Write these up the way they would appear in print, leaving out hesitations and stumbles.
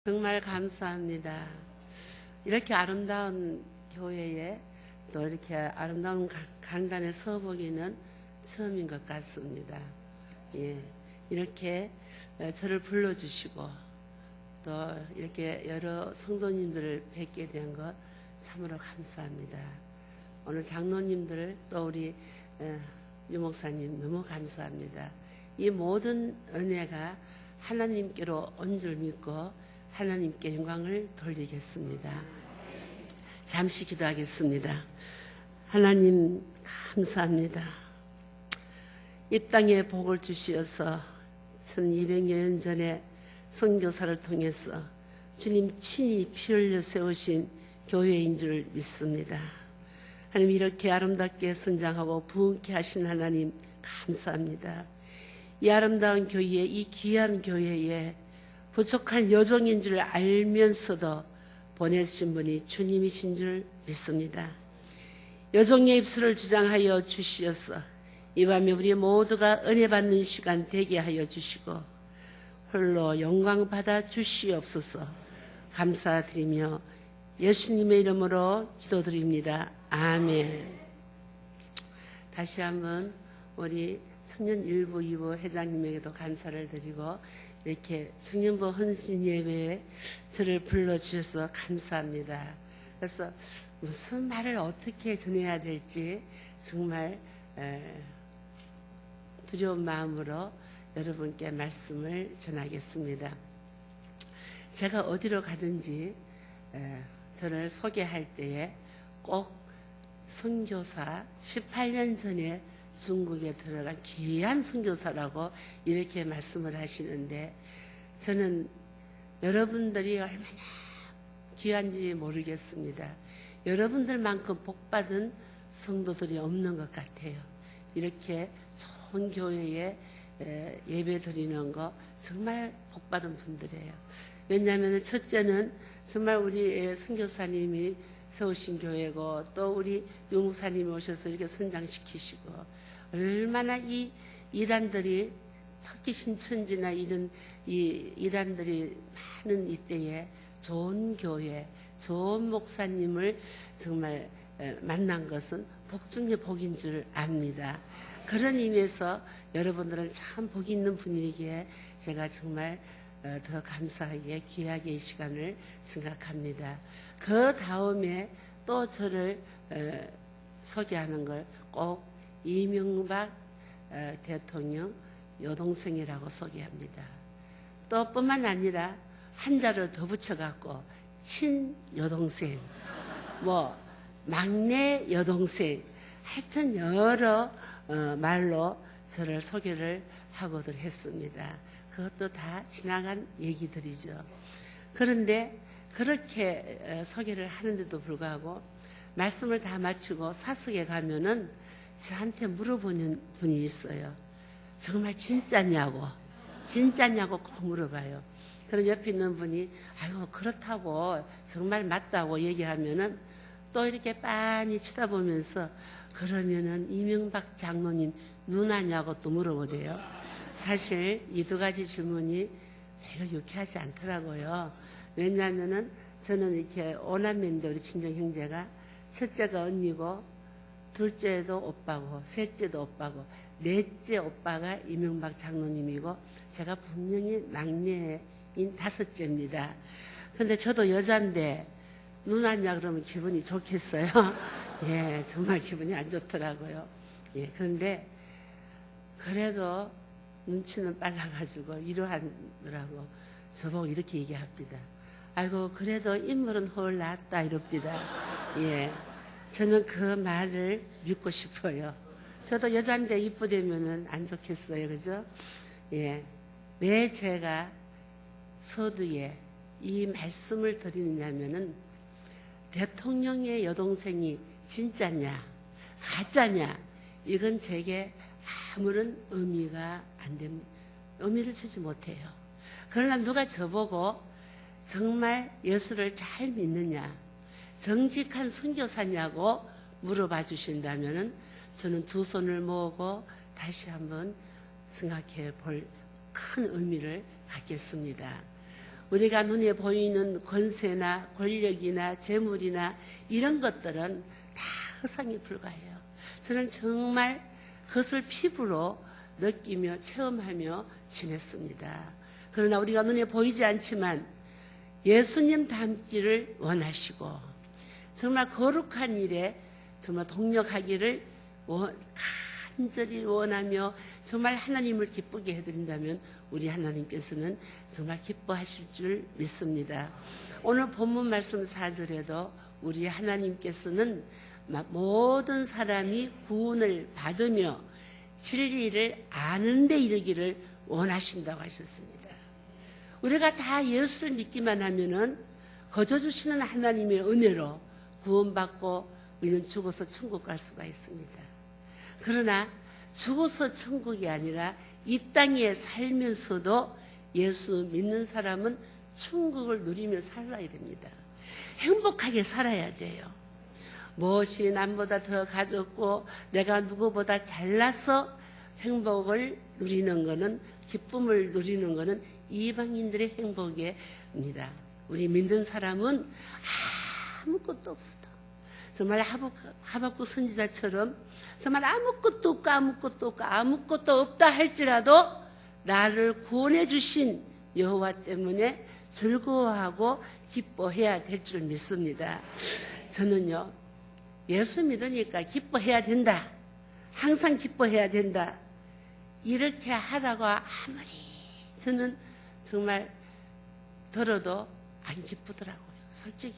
정말 감사합니다. 이렇게 아름다운 교회에 또 이렇게 아름다운 강단에 서보기는 처음인 것 같습니다. 예, 이렇게 저를 불러주시고 또 이렇게 여러 성도님들을 뵙게 된 것 참으로 감사합니다. 오늘 장로님들 또 우리 유목사님 너무 감사합니다. 이 모든 은혜가 하나님께로 온 줄 믿고 하나님께 영광을 돌리겠습니다. 잠시 기도하겠습니다. 하나님 감사합니다. 이 땅에 복을 주시어서 1200여 년 전에 선교사를 통해서 주님 친히 피 흘려 세우신 교회인 줄 믿습니다. 하나님 이렇게 아름답게 선장하고 부흥케 하신 하나님 감사합니다. 이 아름다운 교회에 이 귀한 교회에 부족한 여종인 줄 알면서도 보내신 분이 주님이신 줄 믿습니다. 여종의 입술을 주장하여 주시어서 이 밤에 우리 모두가 은혜 받는 시간 되게 하여 주시고 홀로 영광 받아 주시옵소서. 감사드리며 예수님의 이름으로 기도드립니다. 아멘. 다시 한번 우리 청년 1부 2부 회장님에게도 감사를 드리고 이렇게 청년부 헌신 예배에 저를 불러주셔서 감사합니다. 그래서 무슨 말을 어떻게 전해야 될지 정말 두려운 마음으로 여러분께 말씀을 전하겠습니다. 제가 어디로 가든지 저를 소개할 때에 꼭 선교사 18년 전에 중국에 들어간 귀한 선교사라고 이렇게 말씀을 하시는데 저는 여러분들이 얼마나 귀한지 모르겠습니다. 여러분들만큼 복받은 성도들이 없는 것 같아요. 이렇게 좋은 교회에 예배 드리는 거 정말 복받은 분들이에요. 왜냐하면 첫째는 정말 우리 선교사님이 세우신 교회고 또 우리 유목사님이 오셔서 이렇게 선장시키시고 얼마나 이 이단들이 특히 신천지나 이런 이 이단들이 많은 이때에 좋은 교회, 좋은 목사님을 정말 만난 것은 복 중에 복인 줄 압니다. 그런 의미에서 여러분들은 참 복 있는 분이기에 제가 정말 더 감사하게 귀하게 이 시간을 생각합니다. 그 다음에 또 저를 소개하는 걸 꼭 이명박 대통령 여동생이라고 소개합니다. 또 뿐만 아니라 한자를 더 붙여갖고 친여동생, 막내 여동생, 하여튼 여러 말로 저를 소개를 하고들 했습니다. 그것도 다 지나간 얘기들이죠. 그런데 그렇게 소개를 하는데도 불구하고 말씀을 다 마치고 사석에 가면은 저한테 물어보는 분이 있어요. 정말 진짜냐고 꼭 물어봐요. 그럼 옆에 있는 분이 아이고 그렇다고 정말 맞다고 얘기하면은 또 이렇게 빤히 쳐다보면서 그러면은 이명박 장로님 누나냐고 또 물어보대요. 사실 이 두 가지 질문이 별로 유쾌하지 않더라고요. 왜냐하면은 저는 이렇게 오남매인데 우리 친정 형제가 첫째가 언니고 둘째도 오빠고 셋째도 오빠고 넷째 오빠가 이명박 장로님이고 제가 분명히 막내인 다섯째입니다. 근데 저도 여잔데 누나냐 그러면 기분이 좋겠어요. 예, 정말 기분이 안 좋더라고요. 예, 그런데 그래도 눈치는 빨라가지고 위로하느라고 저보고 이렇게 얘기합니다. 아이고 그래도 인물은 훨 낫다 이럽니다. 예, 저는 그 말을 믿고 싶어요. 저도 여잔데 이쁘다면은 안 좋겠어요, 그죠? 예, 왜 제가 서두에 이 말씀을 드리느냐면은 대통령의 여동생이 진짜냐 가짜냐 이건 제게 아무런 의미가 안 됩니다. 의미를 주지 못해요. 그러나 누가 저보고 정말 예수를 잘 믿느냐 정직한 선교사냐고 물어봐 주신다면은 저는 두 손을 모으고 다시 한번 생각해 볼 큰 의미를 갖겠습니다. 우리가 눈에 보이는 권세나 권력이나 재물이나 이런 것들은 다 허상에 불과해요. 저는 정말 그것을 피부로 느끼며 체험하며 지냈습니다. 그러나 우리가 눈에 보이지 않지만 예수님 닮기를 원하시고 정말 거룩한 일에 정말 동력하기를 간절히 원하며 정말 하나님을 기쁘게 해드린다면 우리 하나님께서는 정말 기뻐하실 줄 믿습니다. 오늘 본문 말씀 4절에도 우리 하나님께서는 모든 사람이 구원을 받으며 진리를 아는 데 이르기를 원하신다고 하셨습니다. 우리가 다 예수를 믿기만 하면은 거저 주시는 하나님의 은혜로 구원받고 우리는 죽어서 천국 갈 수가 있습니다. 그러나 죽어서 천국이 아니라 이 땅에 살면서도 예수 믿는 사람은 천국을 누리며 살아야 됩니다. 행복하게 살아야 돼요. 무엇이 남보다 더 가졌고 내가 누구보다 잘나서 행복을 누리는 것은, 기쁨을 누리는 것은 이방인들의 행복입니다. 우리 믿는 사람은 아무것도 없어도 정말 하박국 선지자처럼 정말 아무것도 없고 없다 할지라도 나를 구원해 주신 여호와 때문에 즐거워하고 기뻐해야 될 줄 믿습니다. 저는요, 예수 믿으니까 기뻐해야 된다, 항상 기뻐해야 된다, 이렇게 하라고 아무리 저는 정말 들어도 안 기쁘더라고요. 솔직히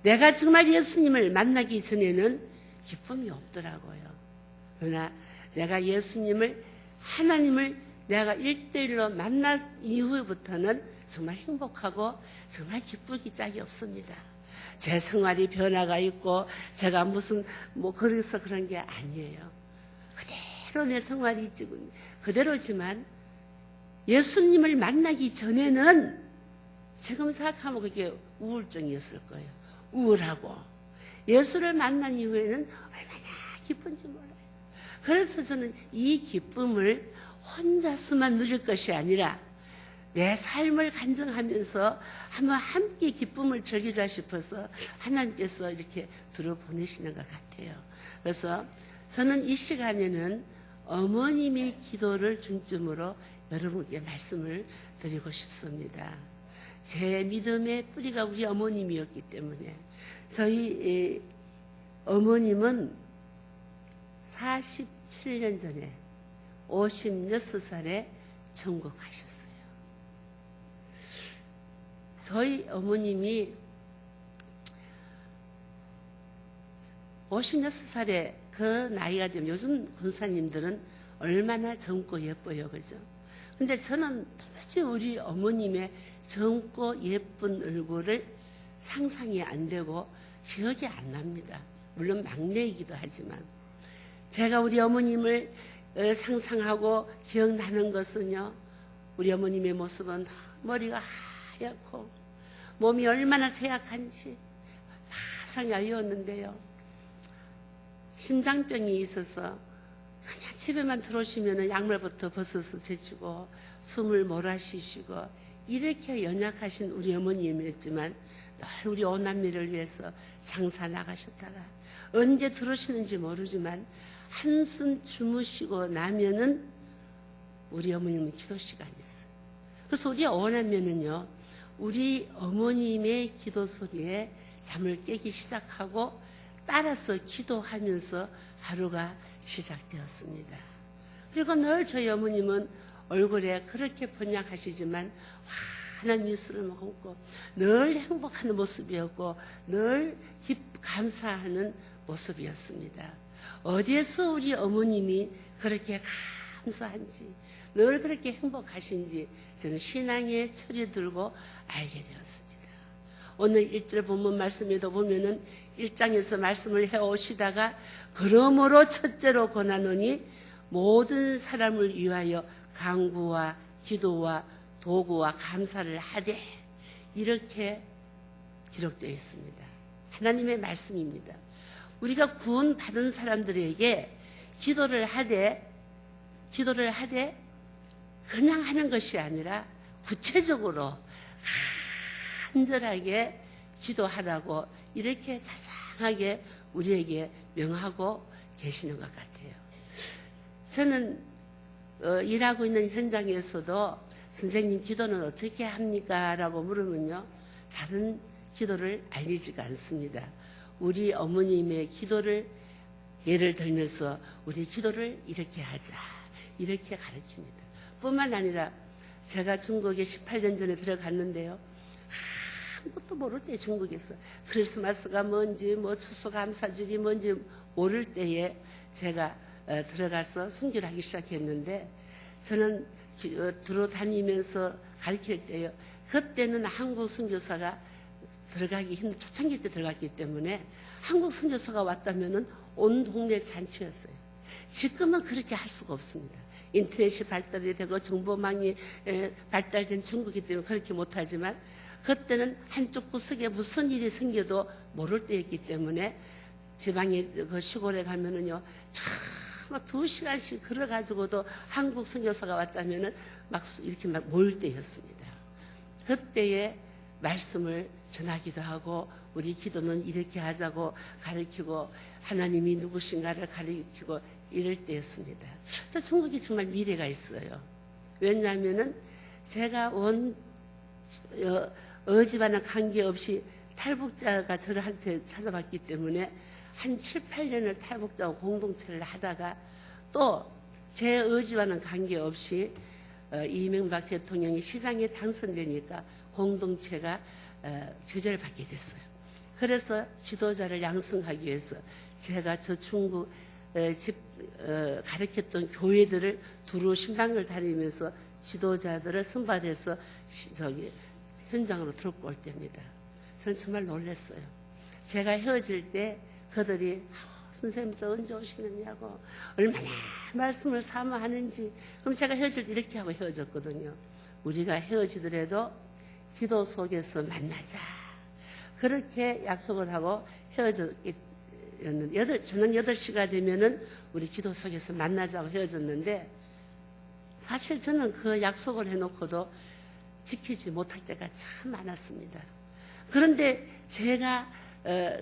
내가 정말 예수님을 만나기 전에는 기쁨이 없더라고요. 그러나 내가 예수님을, 하나님을 내가 1대1로 만난 이후부터는 정말 행복하고 정말 기쁘기 짝이 없습니다. 제 생활이 변화가 있고 제가 무슨 그래서 그런 게 아니에요. 그대로 내 생활이 있지, 그대로지만 예수님을 만나기 전에는 지금 생각하면 그게 우울증이었을 거예요. 우울하고. 예수를 만난 이후에는 얼마나 기쁜지 몰라요. 그래서 저는 이 기쁨을 혼자서만 누릴 것이 아니라 내 삶을 간증하면서 한번 함께 기쁨을 즐기자 싶어서 하나님께서 이렇게 들어보내시는 것 같아요. 그래서 저는 이 시간에는 어머님의 기도를 중점으로 여러분께 말씀을 드리고 싶습니다. 제 믿음의 뿌리가 우리 어머님이었기 때문에 저희 어머님은 47년 전에 56살에 전국하셨어요. 저희 어머님이 56살에 그 나이가 되면 요즘 권사님들은 얼마나 젊고 예뻐요, 그죠? 근데 저는 도대체 우리 어머님의 젊고 예쁜 얼굴을 상상이 안 되고 기억이 안 납니다. 물론 막내이기도 하지만 제가 우리 어머님을 상상하고 기억나는 것은요, 우리 어머님의 모습은 머리가 하얗고 몸이 얼마나 쇠약한지 화상이 아이였는데요, 심장병이 있어서 그냥 집에만 들어오시면 양말부터 벗어서 제치고 숨을 몰아쉬시고 이렇게 연약하신 우리 어머님이었지만 늘 우리 오남매를 위해서 장사 나가셨다가 언제 들어오시는지 모르지만 한숨 주무시고 나면은 우리 어머님은 기도 시간이었어요. 그래서 우리 오남매는요, 우리 어머님의 기도 소리에 잠을 깨기 시작하고 따라서 기도하면서 하루가 시작되었습니다. 그리고 늘 저희 어머님은 얼굴에 그렇게 번약하시지만 환한 미소를 머금고 늘 행복한 모습이었고 늘 감사하는 모습이었습니다. 어디에서 우리 어머님이 그렇게 감사한지, 늘 그렇게 행복하신지 저는 신앙의 철이 들고 알게 되었습니다. 오늘 1절 본문 말씀에도 보면은 1장에서 말씀을 해오시다가 그러므로 첫째로 권하노니 모든 사람을 위하여 간구와 기도와 도구와 감사를 하되, 이렇게 기록되어 있습니다. 하나님의 말씀입니다. 우리가 구원 받은 사람들에게 기도를 하되 그냥 하는 것이 아니라 구체적으로 간절하게 기도하라고 이렇게 자상하게 우리에게 명하고 계시는 것 같아요. 저는 일하고 있는 현장에서도 선생님 기도는 어떻게 합니까? 라고 물으면요, 다른 기도를 알리지가 않습니다. 우리 어머님의 기도를 예를 들면서 우리 기도를 이렇게 하자, 이렇게 가르칩니다. 뿐만 아니라 제가 중국에 18년 전에 들어갔는데요, 아무것도 모를 때 중국에서 크리스마스가 뭔지 뭐 추수감사절이 뭔지 모를 때에 제가 들어가서 선교를 하기 시작했는데, 저는 들어다니면서 가르칠 때요, 그때는 한국 선교사가 들어가기 힘든 초창기 때 들어갔기 때문에 한국 선교사가 왔다면은 온 동네 잔치였어요. 지금은 그렇게 할 수가 없습니다. 인터넷이 발달이 되고 정보망이 발달된 중국이기 때문에 그렇게 못하지만, 그때는 한쪽 구석에 무슨 일이 생겨도 모를 때였기 때문에 지방에 그 시골에 가면은요, 참 2시간씩 걸어가지고도 한국 선교사가 왔다면은 막 이렇게 막 모일 때였습니다. 그때에 말씀을 전하기도 하고 우리 기도는 이렇게 하자고 가르치고 하나님이 누구신가를 가르치고 이럴 때였습니다. 저 중국이 정말 미래가 있어요. 왜냐하면은 제가 온 어지간한 관계없이 탈북자가 저한테 찾아왔기 때문에 한 7, 8년을 탈북자와 공동체를 하다가 또 제 의지와는 관계없이 이명박 대통령이 시장에 당선되니까 공동체가 규제를 받게 됐어요. 그래서 지도자를 양성하기 위해서 제가 저 중국 가르쳤던 교회들을 두루 신방을 다니면서 지도자들을 선발해서 현장으로 들고 올 때입니다. 저는 정말 놀랐어요. 제가 헤어질 때 그들이 선생님도 언제 오시느냐고 얼마나 말씀을 사모하는지. 그럼 제가 헤어질 때 이렇게 하고 헤어졌거든요. 우리가 헤어지더라도 기도 속에서 만나자. 그렇게 약속을 하고 헤어졌는데 저녁 8시가 되면은 우리 기도 속에서 만나자고 헤어졌는데, 사실 저는 그 약속을 해놓고도 지키지 못할 때가 참 많았습니다. 그런데 제가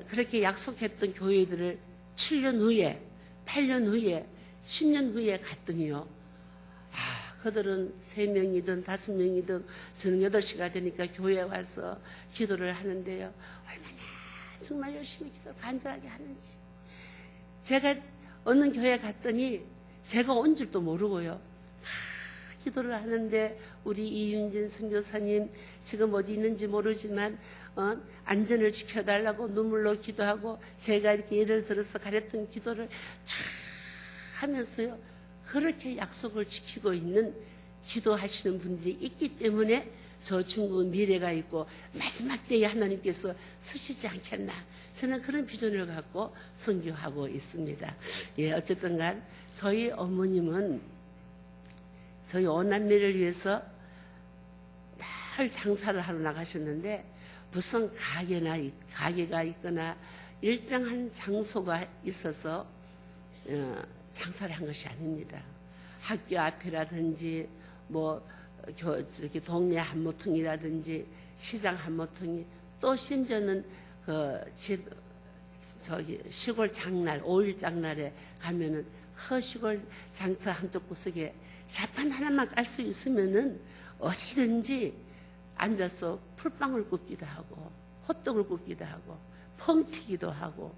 그렇게 약속했던 교회들을 7년 후에, 8년 후에, 10년 후에 갔더니요, 그들은 3명이든 5명이든 저녁 8시가 되니까 교회에 와서 기도를 하는데요, 얼마나 정말 열심히 기도를 간절하게 하는지. 제가 어느 교회에 갔더니 제가 온 줄도 모르고요, 기도를 하는데 우리 이윤진 선교사님 지금 어디 있는지 모르지만 안전을 지켜달라고 눈물로 기도하고, 제가 이렇게 예를 들어서 가르쳤던 기도를 쫙 하면서요, 그렇게 약속을 지키고 있는 기도하시는 분들이 있기 때문에 저 중국은 미래가 있고 마지막 때에 하나님께서 쓰시지 않겠나, 저는 그런 비전을 갖고 선교하고 있습니다. 예, 어쨌든 간 저희 어머님은 저희 오남매를 위해서 늘 장사를 하러 나가셨는데, 무슨 가게가 있거나 일정한 장소가 있어서 장사를 한 것이 아닙니다. 학교 앞이라든지 뭐 동네 한모퉁이라든지 시장 한모퉁이, 또 심지어는 시골 장날, 5일 장날에 가면은 그 시골 장터 한쪽 구석에 자판 하나만 깔 수 있으면은 어디든지 앉아서 풀빵을 굽기도 하고 호떡을 굽기도 하고 펑 튀기도 하고,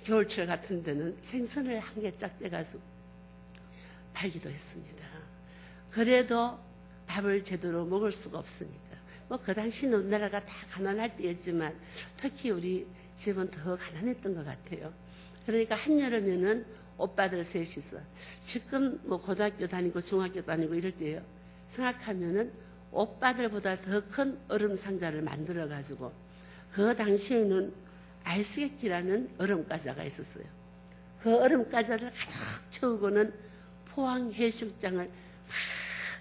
겨울철 같은 데는 생선을 한 개 짝 떼가지고 팔기도 했습니다. 그래도 밥을 제대로 먹을 수가 없으니까, 뭐 그 당시는 우리나라가 다 가난할 때였지만 특히 우리 집은 더 가난했던 것 같아요. 그러니까 한여름에는 오빠들 셋이서, 지금 뭐 고등학교 다니고 중학교 다니고 이럴 때요, 생각하면은 오빠들보다 더 큰 얼음 상자를 만들어 가지고, 그 당시에는 알스게키라는 얼음 과자가 있었어요. 그 얼음 과자를 가득 채우고는 포항 해수욕장을 막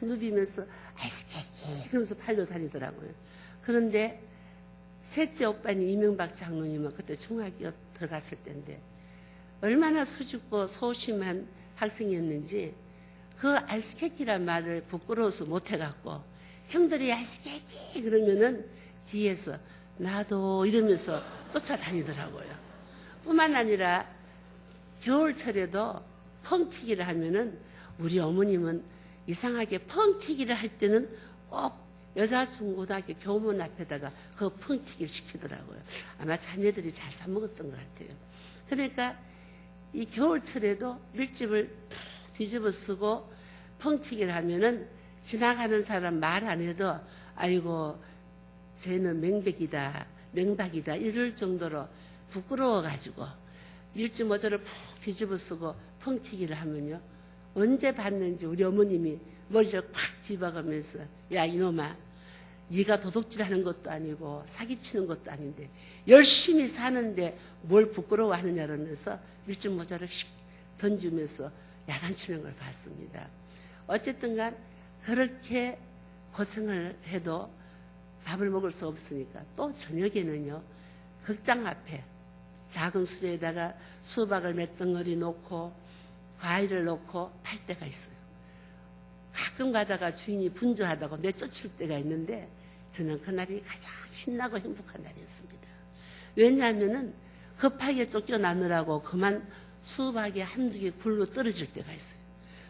누비면서 알스게키 그러면서 팔러 다니더라고요. 그런데 셋째 오빠는 이명박 장로님은 그때 중학교 들어갔을 때인데 얼마나 수줍고 소심한 학생이었는지 그 알스케키란 말을 부끄러워서 못해갖고 형들이 야식야기 그러면은 뒤에서 나도 이러면서 쫓아다니더라고요. 뿐만 아니라 겨울철에도 펑튀기를 하면은 우리 어머님은 이상하게 펑튀기를 할 때는 꼭 여자 중고등학교 교문 앞에다가 그 펑튀기를 시키더라고요. 아마 자녀들이 잘 사 먹었던 것 같아요. 그러니까 이 겨울철에도 밀집을 푹 뒤집어 쓰고 펑튀기를 하면은 지나가는 사람 말 안 해도 아이고 쟤는 맹박이다 이럴 정도로 부끄러워가지고 밀짚 모자를 푹 뒤집어 쓰고 펑튀기를 하면요 언제 봤는지 우리 어머님이 머리를 콱 뒤박으면서 야 이놈아 네가 도둑질하는 것도 아니고 사기치는 것도 아닌데 열심히 사는데 뭘 부끄러워하느냐 그러면서 밀짚 모자를 휙 던지면서 야단치는 걸 봤습니다. 어쨌든 간 그렇게 고생을 해도 밥을 먹을 수 없으니까 또 저녁에는요 극장 앞에 작은 수레에다가 수박을 몇 덩어리 놓고 과일을 놓고 팔 때가 있어요. 가끔 가다가 주인이 분주하다고 내쫓을 때가 있는데 저는 그날이 가장 신나고 행복한 날이었습니다. 왜냐하면은 급하게 쫓겨나느라고 그만 수박이 한두 개 굴러 떨어질 때가 있어요.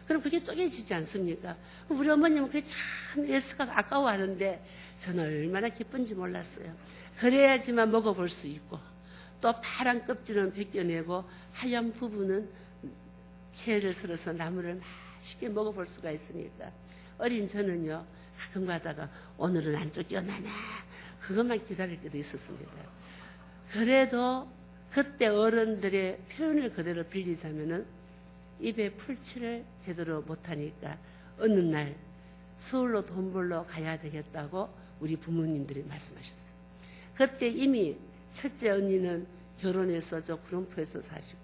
그럼 그게 쪼개지지 않습니까? 우리 어머님은 그게 참 예스가 아까워하는데 저는 얼마나 기쁜지 몰랐어요. 그래야지만 먹어볼 수 있고 또 파란 껍질은 벗겨내고 하얀 부분은 채를 썰어서 나물을 맛있게 먹어볼 수가 있으니까 어린 저는요 가끔 가다가 오늘은 안 쫓겨나나 그것만 기다릴 때도 있었습니다. 그래도 그때 어른들의 표현을 그대로 빌리자면은 입에 풀칠을 제대로 못하니까 어느 날 서울로 돈 벌러 가야 되겠다고 우리 부모님들이 말씀하셨어요. 그때 이미 첫째 언니는 결혼해서 저 구룡포에서 사시고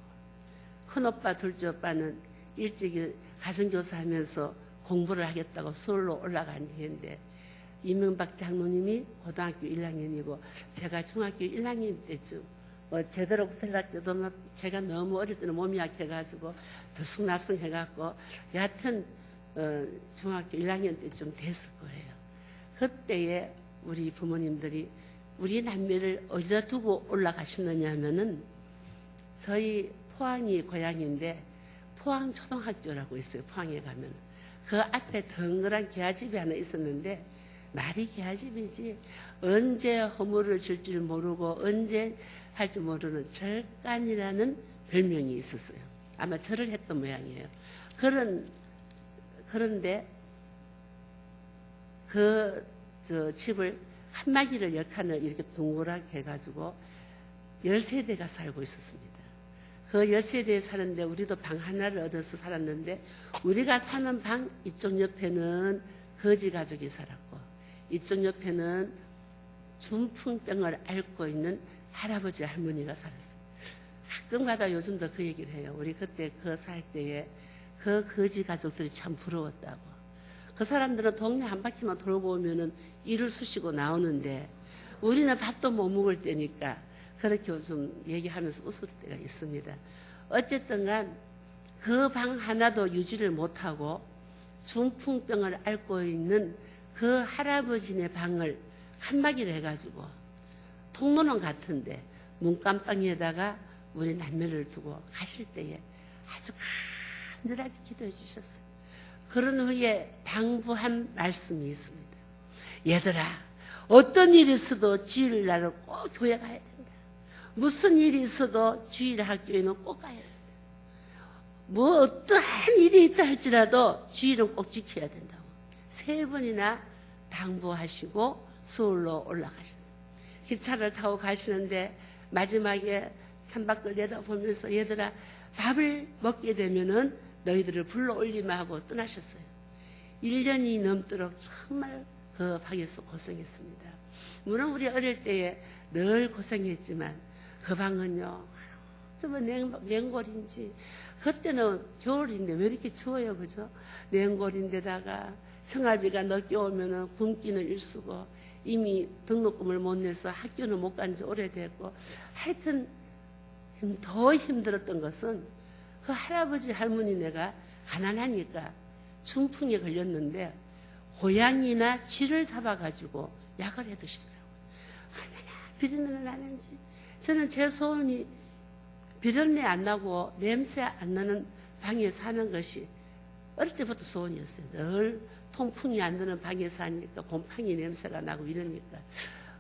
큰오빠 둘째 오빠는 일찍이 가정교사 하면서 공부를 하겠다고 서울로 올라간 뒤인데 이명박 장로님이 고등학교 1학년이고 제가 중학교 1학년 때쯤 제대로 생각해도 제가 너무 어릴 때는 몸이 약해가지고 들쑥날쑥 해갖고 여하튼 중학교 1학년 때쯤 됐을 거예요. 그때에 우리 부모님들이 우리 남매를 어디다 두고 올라가셨느냐 하면은 저희 포항이 고향인데 포항 초등학교라고 있어요. 포항에 가면 그 앞에 덩그란 개화집이 하나 있었는데 말이 개화집이지 언제 허물을 줄 줄 모르고 언제 할 줄 모르는 절간이라는 별명이 있었어요. 아마 절을 했던 모양이에요. 그런데 저 집을 칸막이를 10칸을 이렇게 동그랗게 해가지고 13대가 살고 있었습니다. 그 13대에 사는데 우리도 방 하나를 얻어서 살았는데 우리가 사는 방 이쪽 옆에는 거지 가족이 살았고 이쪽 옆에는 중풍병을 앓고 있는 할아버지 할머니가 살았어요. 가끔가다 요즘도 그 얘기를 해요. 우리 그때 그 살 때에 그 거지 가족들이 참 부러웠다고. 그 사람들은 동네 한 바퀴만 돌고 오면은 일을 쑤시고 나오는데 우리는 밥도 못 먹을 때니까 그렇게 요즘 얘기하면서 웃을 때가 있습니다. 어쨌든 간 그 방 하나도 유지를 못하고 중풍병을 앓고 있는 그 할아버지네 방을 칸막이를 해가지고 통로는 같은데 문간방에다가 우리 남매를 두고 가실 때에 아주 간절하게 기도해 주셨어요. 그런 후에 당부한 말씀이 있습니다. 얘들아, 어떤 일이 있어도 주일 날은 꼭 교회 가야 된다. 무슨 일이 있어도 주일 학교에는 꼭 가야 된다. 뭐 어떠한 일이 있다 할지라도 주일은 꼭 지켜야 된다고 3번이나 당부하시고 서울로 올라가셨어요. 기차를 타고 가시는데 마지막에 창밖을 내다보면서 얘들아 밥을 먹게 되면은 너희들을 불러 올리마 하고 떠나셨어요. 1년이 넘도록 정말 그 방에서 고생했습니다. 물론 우리 어릴 때에 늘 고생했지만 그 방은요 정말 냉골인지 그때는 겨울인데 왜 이렇게 추워요, 그죠? 냉골인데다가 생활비가 늦게 오면은 굶기는 일수고 이미 등록금을 못 내서 학교는 못 간 지 오래됐고 하여튼 더 힘들었던 것은 그 할아버지 할머니네가 가난하니까 중풍에 걸렸는데 고양이나 쥐를 잡아가지고 약을 해 드시더라고요. 얼마나 비린내가 나는지. 저는 제 소원이 비린내 안 나고 냄새 안 나는 방에 사는 것이 어릴 때부터 소원이었어요. 늘 통풍이 안 드는 방에 사니까 곰팡이 냄새가 나고 이러니까.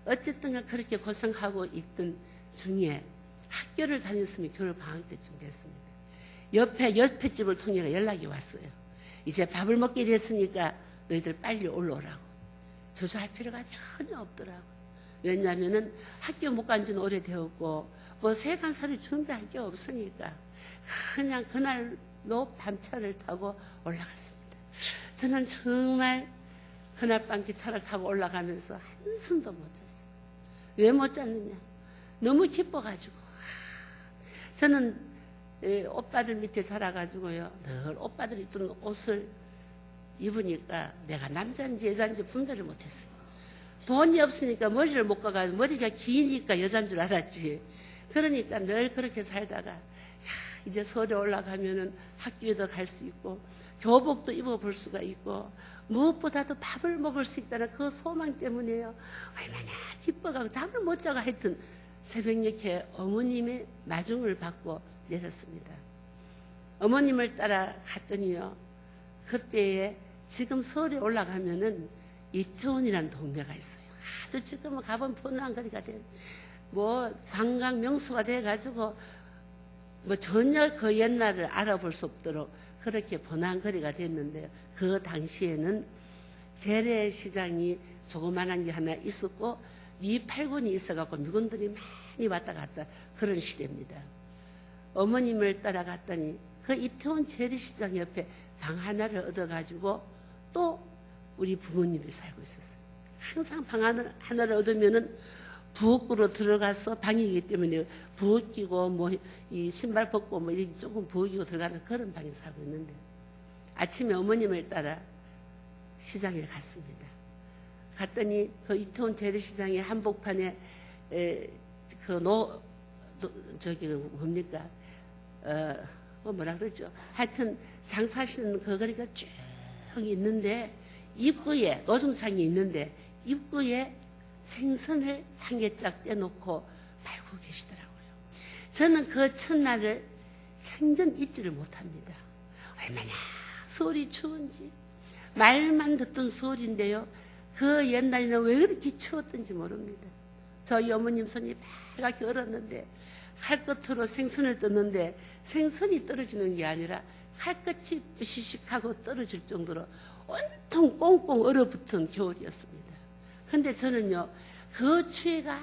어쨌든 그렇게 고생하고 있던 중에 학교를 다녔으면 겨울 방학 때쯤 됐습니다. 옆에 집을 통해 연락이 왔어요. 이제 밥을 먹게 됐으니까 너희들 빨리 올라오라고. 조사할 필요가 전혀 없더라고. 왜냐하면은 학교 못 간 지는 오래되었고 뭐 세간살이 준비할 게 없으니까 그냥 그날로 밤차를 타고 올라갔습니다. 저는 정말 그날 밤 기차를 타고 올라가면서 한숨도 못 잤어요. 왜 못 잤느냐? 너무 기뻐가지고. 저는 오빠들 밑에 자라가지고요. 늘 오빠들이 입던 옷을 입으니까 내가 남자인지 여자인지 분별을 못했어요. 돈이 없으니까 머리를 못 가가지고 머리가 기니까 여자인 줄 알았지. 그러니까 늘 그렇게 살다가 이제 서울에 올라가면은 학교에도 갈 수 있고 교복도 입어볼 수가 있고 무엇보다도 밥을 먹을 수 있다는 그 소망 때문에요. 얼마나 기뻐가고 잠을 못 자고 하여튼 새벽녘에 어머님의 마중을 받고 내렸습니다. 어머님을 따라 갔더니요. 그때에 지금 서울에 올라가면은 이태원이라는 동네가 있어요. 아주 지금은 가본 뻔한 거리가 된, 뭐 관광 명소가 돼가지고 뭐 전혀 그 옛날을 알아볼 수 없도록 그렇게 번화한 거리가 됐는데요. 그 당시에는 재래시장이 조그만한 게 하나 있었고 미8군이 있어갖고 미군들이 많이 왔다 갔다 그런 시대입니다. 어머님을 따라갔더니 그 이태원 재래시장 옆에 방 하나를 얻어가지고 또 우리 부모님이 살고 있었어요. 항상 방 하나를 얻으면은 부엌으로 들어가서 방이기 때문에 부엌 끼고 뭐 이 신발 벗고 뭐 이렇게 조금 부엌 끼고 들어가는 그런 방에 살고 있는데 아침에 어머님을 따라 시장에 갔습니다. 갔더니 그 이태원 재래시장의 한복판에 저기 뭡니까 뭐라 그러죠? 하여튼 장사하시는 그 거리가 쭉 있는데 입구에 노점상이 있는데 입구에 생선을 한 개 짝 떼놓고 팔고 계시더라고요. 저는 그 첫날을 생전 잊지를 못합니다. 얼마나 서울이 추운지 말만 듣던 서울인데요. 그 옛날에는 왜 그렇게 추웠던지 모릅니다. 저희 어머님 손이 빨갛게 얼었는데 칼끝으로 생선을 떴는데 생선이 떨어지는 게 아니라 칼끝이 부시식하고 떨어질 정도로 온통 꽁꽁 얼어붙은 겨울이었습니다. 그런데 저는요, 그 추위가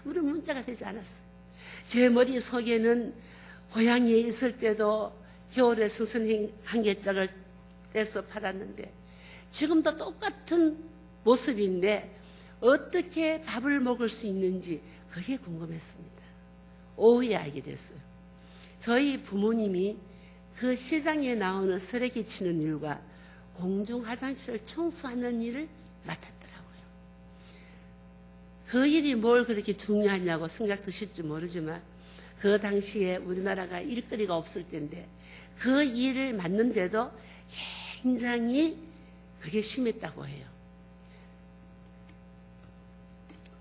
아무런 문제가 되지 않았어요. 제 머릿속에는 고향에 있을 때도 겨울에 생선 한 개짝을 떼서 팔았는데 지금도 똑같은 모습인데 어떻게 밥을 먹을 수 있는지 그게 궁금했습니다. 오후에 알게 됐어요. 저희 부모님이 그 시장에 나오는 쓰레기 치는 일과 공중 화장실을 청소하는 일을 맡았더라고요. 그 일이 뭘 그렇게 중요하냐고 생각 드실지 모르지만 그 당시에 우리나라가 일거리가 없을 때인데 그 일을 맡는데도 굉장히 그게 심했다고 해요.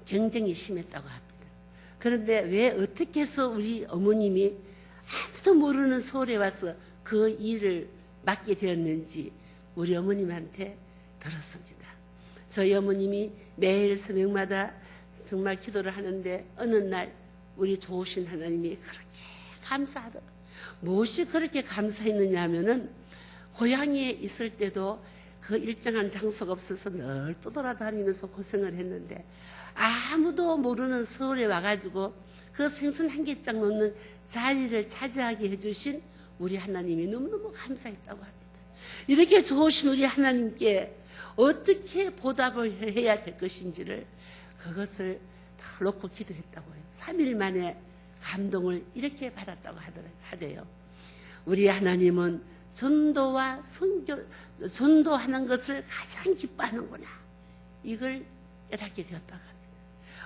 경쟁이 심했다고 합니다. 그런데 왜 어떻게 해서 우리 어머님이 아무도 모르는 서울에 와서 그 일을 맡게 되었는지 우리 어머님한테 들었습니다. 저희 어머님이 매일 새벽마다 정말 기도를 하는데 어느 날 우리 좋으신 하나님이 그렇게 감사하더라고요. 무엇이 그렇게 감사했느냐 하면은 고향에 있을 때도 그 일정한 장소가 없어서 늘 떠돌아다니면서 고생을 했는데 아무도 모르는 서울에 와가지고 그 생선 한 개짝 놓는 자리를 차지하게 해주신 우리 하나님이 너무너무 감사했다고 합니다. 이렇게 좋으신 우리 하나님께 어떻게 보답을 해야 될 것인지를 그것을 다 놓고 기도했다고 해요. 3일 만에 감동을 이렇게 받았다고 하대요. 우리 하나님은 전도와 전도하는 것을 가장 기뻐하는구나. 이걸 깨닫게 되었다고 합니다.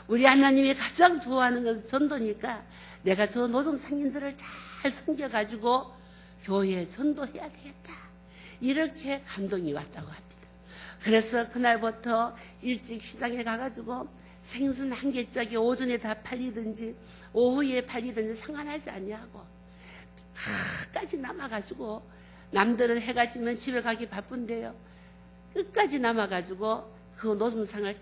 우리 하나님이 가장 좋아하는 것은 전도니까 내가 저 노점 상인들을 잘 섬겨가지고 교회에 전도해야 되겠다. 이렇게 감동이 왔다고 합니다. 그래서 그날부터 일찍 시장에 가가지고 생선 한 개짜리 오전에 다 팔리든지 오후에 팔리든지 상관하지 아니하고 끝까지 남아가지고, 남들은 해가 지면 집에 가기 바쁜데요, 끝까지 남아가지고 그 노점상을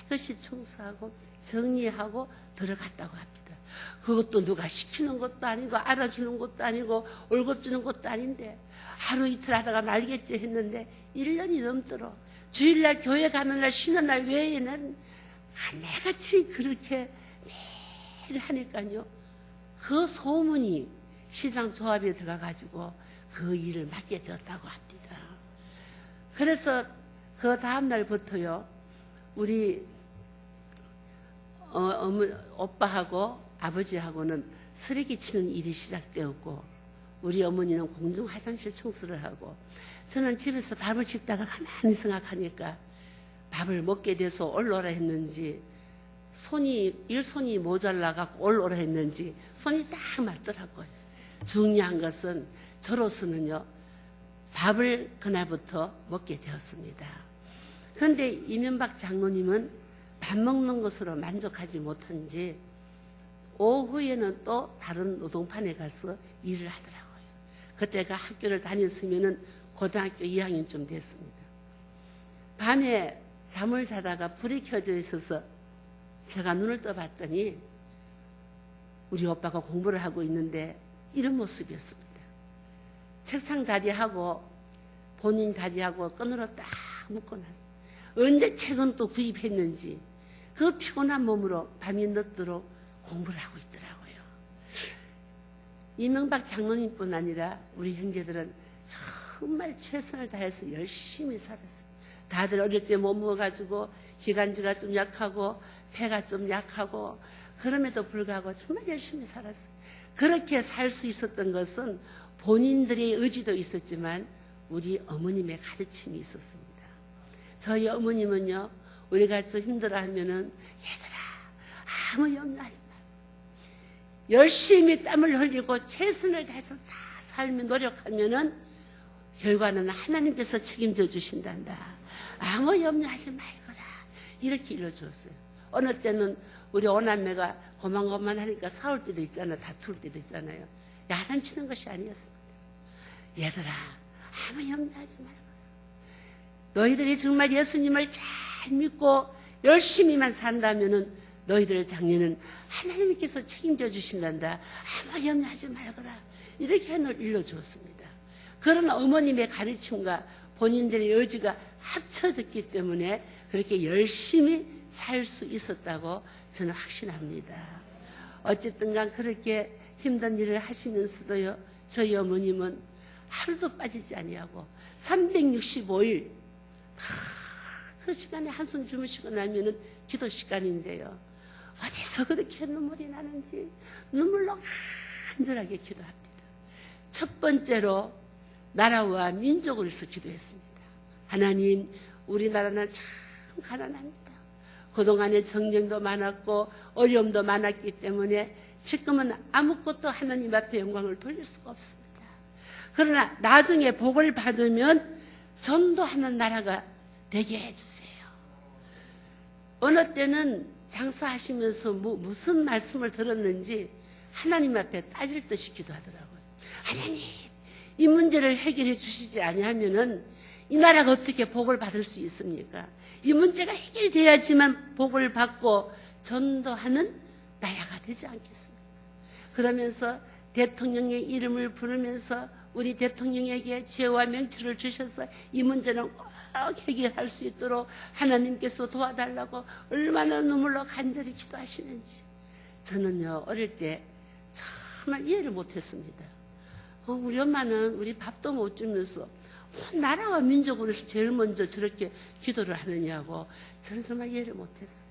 깨끗이 청소하고 정리하고 들어갔다고 합니다. 그것도 누가 시키는 것도 아니고 알아주는 것도 아니고 월급 주는 것도 아닌데, 하루 이틀 하다가 말겠지 했는데 1년이 넘도록 주일날 교회 가는 날 쉬는 날 외에는 하나같이 그렇게 매일 하니까요, 그 소문이 시장 조합에 들어가가지고 그 일을 맡게 되었다고 합니다. 그래서 그 다음날부터요, 우리 오빠하고 아버지하고는 쓰레기 치는 일이 시작되었고, 우리 어머니는 공중 화장실 청소를 하고, 저는 집에서 밥을 짓다가 가만히 생각하니까 밥을 먹게 돼서 올라오라 했는지, 일손이 모자라갖고 올라오라 했는지 손이 딱 맞더라고요. 중요한 것은 저로서는요, 밥을 그날부터 먹게 되었습니다. 그런데 이명박 장로님은 밥 먹는 것으로 만족하지 못한지 오후에는 또 다른 노동판에 가서 일을 하더라고요. 그때가 학교를 다녔으면은 고등학교 2학년쯤 됐습니다. 밤에 잠을 자다가 불이 켜져 있어서 제가 눈을 떠봤더니 우리 오빠가 공부를 하고 있는데 이런 모습이었습니다. 책상 다리하고 본인 다리하고 끈으로 딱 묶어놨어요. 언제 책은 또 구입했는지 그 피곤한 몸으로 밤이 늦도록 공부를 하고 있더라고요. 이명박 장로님뿐 아니라 우리 형제들은 정말 최선을 다해서 열심히 살았어요. 다들 어릴 때 못 먹어가지고 기관지가 좀 약하고 폐가 좀 약하고, 그럼에도 불구하고 정말 열심히 살았어요. 그렇게 살 수 있었던 것은 본인들의 의지도 있었지만 우리 어머님의 가르침이 있었습니다. 저희 어머님은요, 우리가 좀 힘들어하면은 얘들아 아무 염려하지 마. 열심히 땀을 흘리고 최선을 다해서 다 살며 노력하면은 결과는 하나님께서 책임져 주신단다. 아무 염려하지 말거라. 이렇게 일러주었어요. 어느 때는 우리 오남매가 고만고만하니까 싸울 때도 있잖아요. 다툴 때도 있잖아요. 야단치는 것이 아니었습니다. 얘들아 아무 염려하지 말거라. 너희들이 정말 예수님을 잘 믿고 열심히만 산다면은 너희들 장래는 하나님께서 책임져 주신단다. 아무 염려하지 말거라. 이렇게 일러주었습니다. 그런 어머님의 가르침과 본인들의 의지가 합쳐졌기 때문에 그렇게 열심히 살 수 있었다고 저는 확신합니다. 어쨌든 간 그렇게 힘든 일을 하시면서도요, 저희 어머님은 하루도 빠지지 아니하고 365일 그 시간에 한숨 주무시고 나면은 기도 시간인데요, 어디서 그렇게 눈물이 나는지 눈물로 간절하게 기도합니다. 첫 번째로 나라와 민족을 위해서 기도했습니다. 하나님, 우리나라는 참 가난합니다. 그동안에 정쟁도 많았고 어려움도 많았기 때문에 지금은 아무것도 하나님 앞에 영광을 돌릴 수가 없습니다. 그러나 나중에 복을 받으면 전도하는 나라가 되게 해주세요. 어느 때는 장사하시면서 무슨 말씀을 들었는지 하나님 앞에 따질 듯이 기도하더라고요. 하나님, 이 문제를 해결해 주시지 아니하면은 이 나라가 어떻게 복을 받을 수 있습니까? 이 문제가 해결돼야지만 복을 받고 전도하는 나라가 되지 않겠습니까? 그러면서 대통령의 이름을 부르면서 우리 대통령에게 죄와 명철을 주셔서 이 문제는 꼭 해결할 수 있도록 하나님께서 도와달라고 얼마나 눈물로 간절히 기도하시는지 저는요, 어릴 때 정말 이해를 못했습니다. 우리 엄마는 우리 밥도 못 주면서 나라와 민족으로 해서 제일 먼저 저렇게 기도를 하느냐고 저는 정말 이해를 못했어요.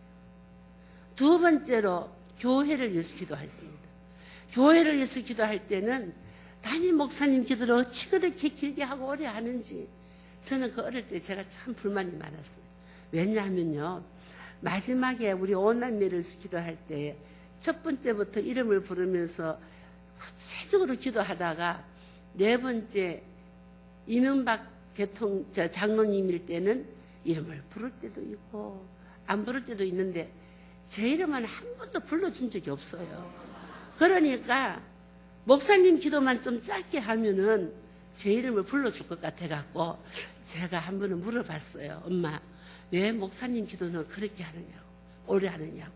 두 번째로 교회를 위해서 기도했습니다. 교회를 위해서 기도할 때는 담임 목사님 기도를 어찌 그렇게 길게 하고 오래 하는지 저는 그 어릴 때 제가 참 불만이 많았어요. 왜냐하면요, 마지막에 우리 오남매를 기도할 때 첫 번째부터 이름을 부르면서 구체적으로 기도하다가 네 번째 이명박 장로님일 때는 이름을 부를 때도 있고 안 부를 때도 있는데 제 이름은 한 번도 불러준 적이 없어요. 그러니까 목사님 기도만 좀 짧게 하면은 제 이름을 불러줄 것 같아갖고 제가 한 번은 물어봤어요. 엄마, 왜 목사님 기도는 그렇게 하느냐고, 오래 하느냐고.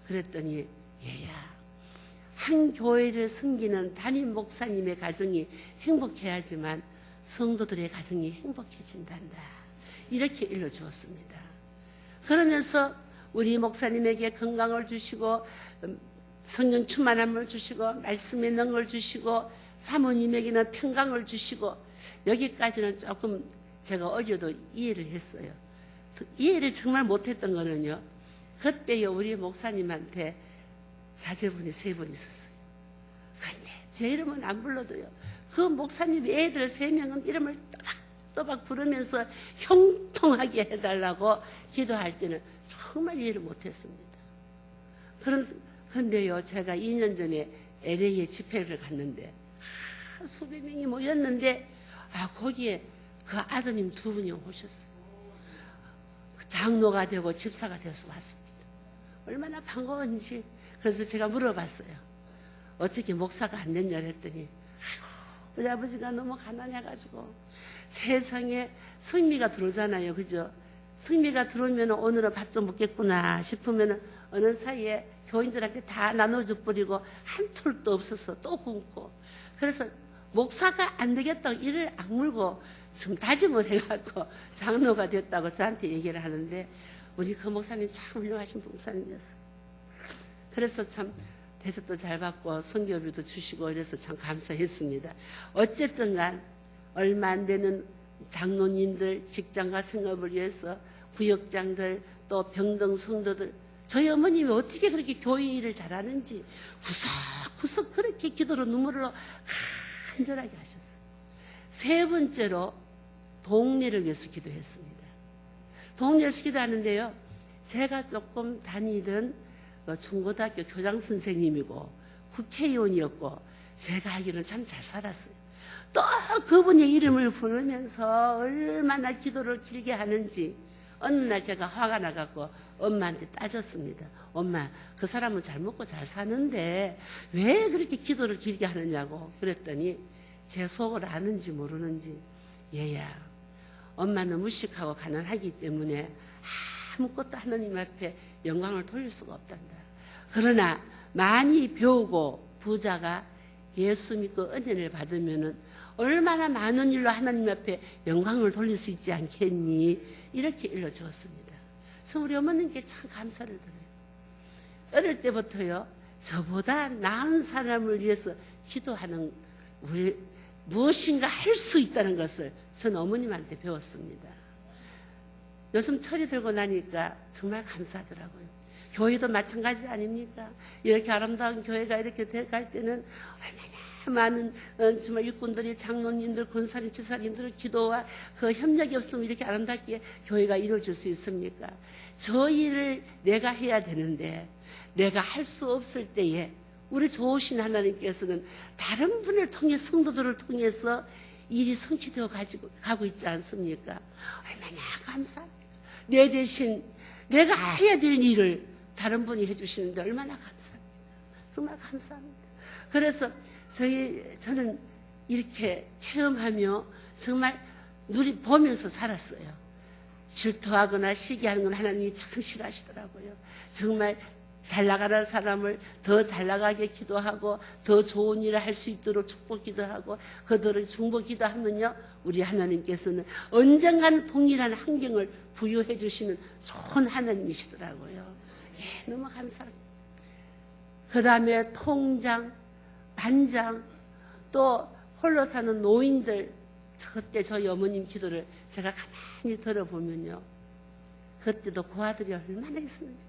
그랬더니 얘야, 한 교회를 섬기는 담임 목사님의 가정이 행복해야지만 성도들의 가정이 행복해진단다. 이렇게 일러주었습니다. 그러면서 우리 목사님에게 건강을 주시고 성령 충만함을 주시고 말씀의 능을 주시고 사모님에게는 평강을 주시고 여기까지는 조금 제가 어제도 이해를 했어요. 이해를 정말 못했던 거는요. 그때요 우리 목사님한테 자제분이 3분 있었어요. 근데 제 이름은 안 불러도요. 그 목사님 애들 3명은 이름을 또박 부르면서 형통하게 해달라고 기도할 때는 정말 이해를 못했습니다. 그런데요 제가 2년 전에 LA에 집회를 갔는데 수백 명이 모였는데 거기에 그 아드님 2분이 오셨어요. 장로가 되고 집사가 돼서 왔습니다. 얼마나 반가운지. 그래서 제가 물어봤어요. 어떻게 목사가 안 됐냐 했더니 우리 아버지가 너무 가난해가지고 세상에 성미가 들어오잖아요. 그죠? 성미가 들어오면 오늘은 밥 좀 먹겠구나 싶으면 어느 사이에 교인들한테 다 나눠줘 버리고 한 톨도 없어서 또 굶고 그래서 목사가 안 되겠다고 이를 악물고 좀 다짐을 해갖고 장로가 됐다고 저한테 얘기를 하는데 우리 그 목사님 참 훌륭하신 목사님이었어요. 그래서 참 대접도 잘 받고 선교비도 주시고 이래서 참 감사했습니다. 어쨌든 간 얼마 안 되는 장로님들 직장과 생업을 위해서 구역장들 또 병등 성도들 저희 어머님이 어떻게 그렇게 교회 일을 잘하는지 구석구석 그렇게 기도로 눈물로 간절하게 하셨어요. 3번째로 동리를 위해서 기도했습니다. 동리를 위해서 기도하는데요. 제가 조금 다니던 중고등학교 교장 선생님이고 국회의원이었고 제가 알기로는 참 잘 살았어요. 또 그분의 이름을 부르면서 얼마나 기도를 길게 하는지 어느 날 제가 화가 나갖고 엄마한테 따졌습니다. 엄마, 그 사람은 잘 먹고 잘 사는데 왜 그렇게 기도를 길게 하느냐고. 그랬더니 제 속을 아는지 모르는지 얘야, 엄마는 무식하고 가난하기 때문에 아무것도 하나님 앞에 영광을 돌릴 수가 없단다. 그러나 많이 배우고 부자가 예수 믿고 은혜를 받으면은 얼마나 많은 일로 하나님 앞에 영광을 돌릴 수 있지 않겠니? 이렇게 일러주었습니다. 저 우리 어머님께 참 감사를 드려요. 어릴 때부터요, 저보다 나은 사람을 위해서 기도하는 우리 무엇인가 할 수 있다는 것을 전 어머님한테 배웠습니다. 요즘 철이 들고 나니까 정말 감사하더라고요. 교회도 마찬가지 아닙니까? 이렇게 아름다운 교회가 이렇게 돼갈 때는 얼마나 많은 정말 육군들이 장로님들, 군사님, 지사님들 기도와 그 협력이 없으면 이렇게 아름답게 교회가 이루어질 수 있습니까? 저 일을 내가 해야 되는데 내가 할 수 없을 때에 우리 좋으신 하나님께서는 다른 분을 통해 성도들을 통해서 일이 성취되어 가고 있지 않습니까? 얼마나 감사합니다. 내 대신 내가 해야 될 일을 다른 분이 해주시는데 얼마나 감사합니다. 정말 감사합니다. 그래서 저는 이렇게 체험하며 정말 보면서 살았어요. 질투하거나 시기하는 건 하나님이 참 싫어하시더라고요. 정말 잘 나가는 사람을 더 잘 나가게 기도하고 더 좋은 일을 할 수 있도록 축복 기도하고 그들을 중보 기도하면요 우리 하나님께서는 언젠가는 동일한 환경을 부여해 주시는 좋은 하나님이시더라고요. 예, 너무 감사합니다. 그 다음에 통장, 반장, 또 홀로 사는 노인들 그때 저희 어머님 기도를 제가 가만히 들어보면요 그때도 고아들이 얼마나 있었는지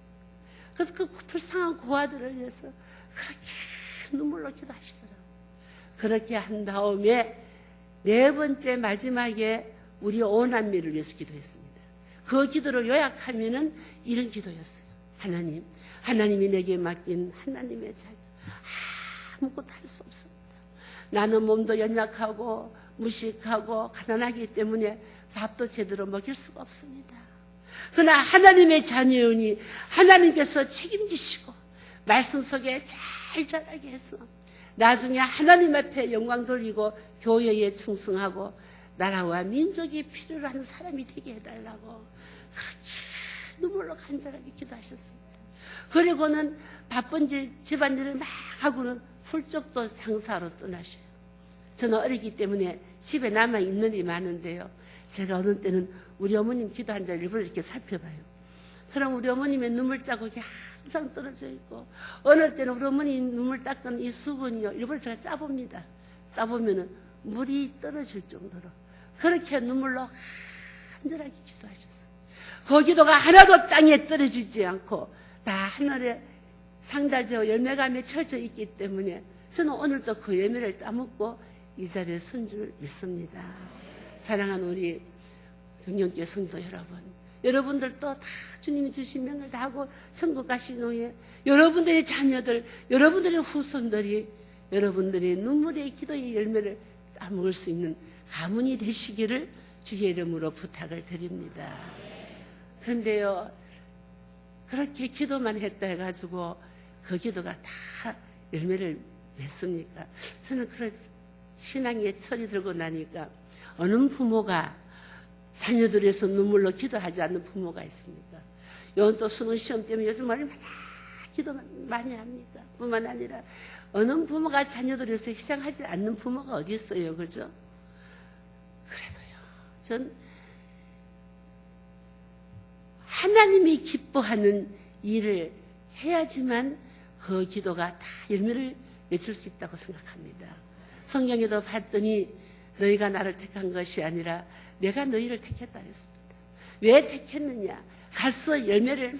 그래서 그 불쌍한 고아들을 위해서 그렇게 눈물로 기도하시더라고요. 그렇게 한 다음에 4번째 마지막에 우리 오남매를 위해서 기도했습니다. 그 기도를 요약하면은 이런 기도였어요. 하나님이 내게 맡긴 하나님의 자녀 아무것도 할 수 없습니다. 나는 몸도 연약하고 무식하고 가난하기 때문에 밥도 제대로 먹일 수가 없습니다. 그러나 하나님의 자녀이니 하나님께서 책임지시고 말씀 속에 잘 자라게 해서 나중에 하나님 앞에 영광 돌리고 교회에 충성하고 나라와 민족이 필요로 하는 사람이 되게 해달라고 그렇게 눈물로 간절하게 기도하셨습니다. 그리고는 바쁜 집안일을 막 하고는 훌쩍 장사로 떠나셔요. 저는 어리기 때문에 집에 남아있는 일이 많은데요. 제가 어느 때는 우리 어머님 기도한 자를 일부러 이렇게 살펴봐요. 그럼 우리 어머님의 눈물 자국이 항상 떨어져 있고, 어느 때는 우리 어머님 눈물 닦은 이 수건이요, 일부러 제가 짜봅니다. 짜보면은 물이 떨어질 정도로 그렇게 눈물로 간절하게 기도하셨어요. 그 기도가 하나도 땅에 떨어지지 않고 다 하늘에 상달되어 열매가 맺혀져 있기 때문에 저는 오늘도 그 열매를 따먹고 이 자리에 선 줄 믿습니다. 사랑하는 우리 병영교회 성도 여러분, 여러분들도 다 주님이 주신 명을 다 하고 천국 가신 후에 여러분들의 자녀들, 여러분들의 후손들이 여러분들의 눈물의 기도의 열매를 따먹을 수 있는 가문이 되시기를 주의 이름으로 부탁을 드립니다. 그런데요, 그렇게 기도만 했다 해가지고 그 기도가 다 열매를 맺습니까? 저는 그런 신앙의 철이 들고 나니까 어느 부모가 자녀들에서 눈물로 기도하지 않는 부모가 있습니까? 요건 또 수능 시험 때문에 요즘 얼마나 기도 많이 합니까? 뿐만 아니라 어느 부모가 자녀들에서 희생하지 않는 부모가 어디 있어요, 그죠? 그래도요, 전 하나님이 기뻐하는 일을 해야지만 그 기도가 다 열매를 맺을 수 있다고 생각합니다. 성경에도 봤더니 너희가 나를 택한 것이 아니라 내가 너희를 택했다 했습니다. 왜 택했느냐? 가서 열매를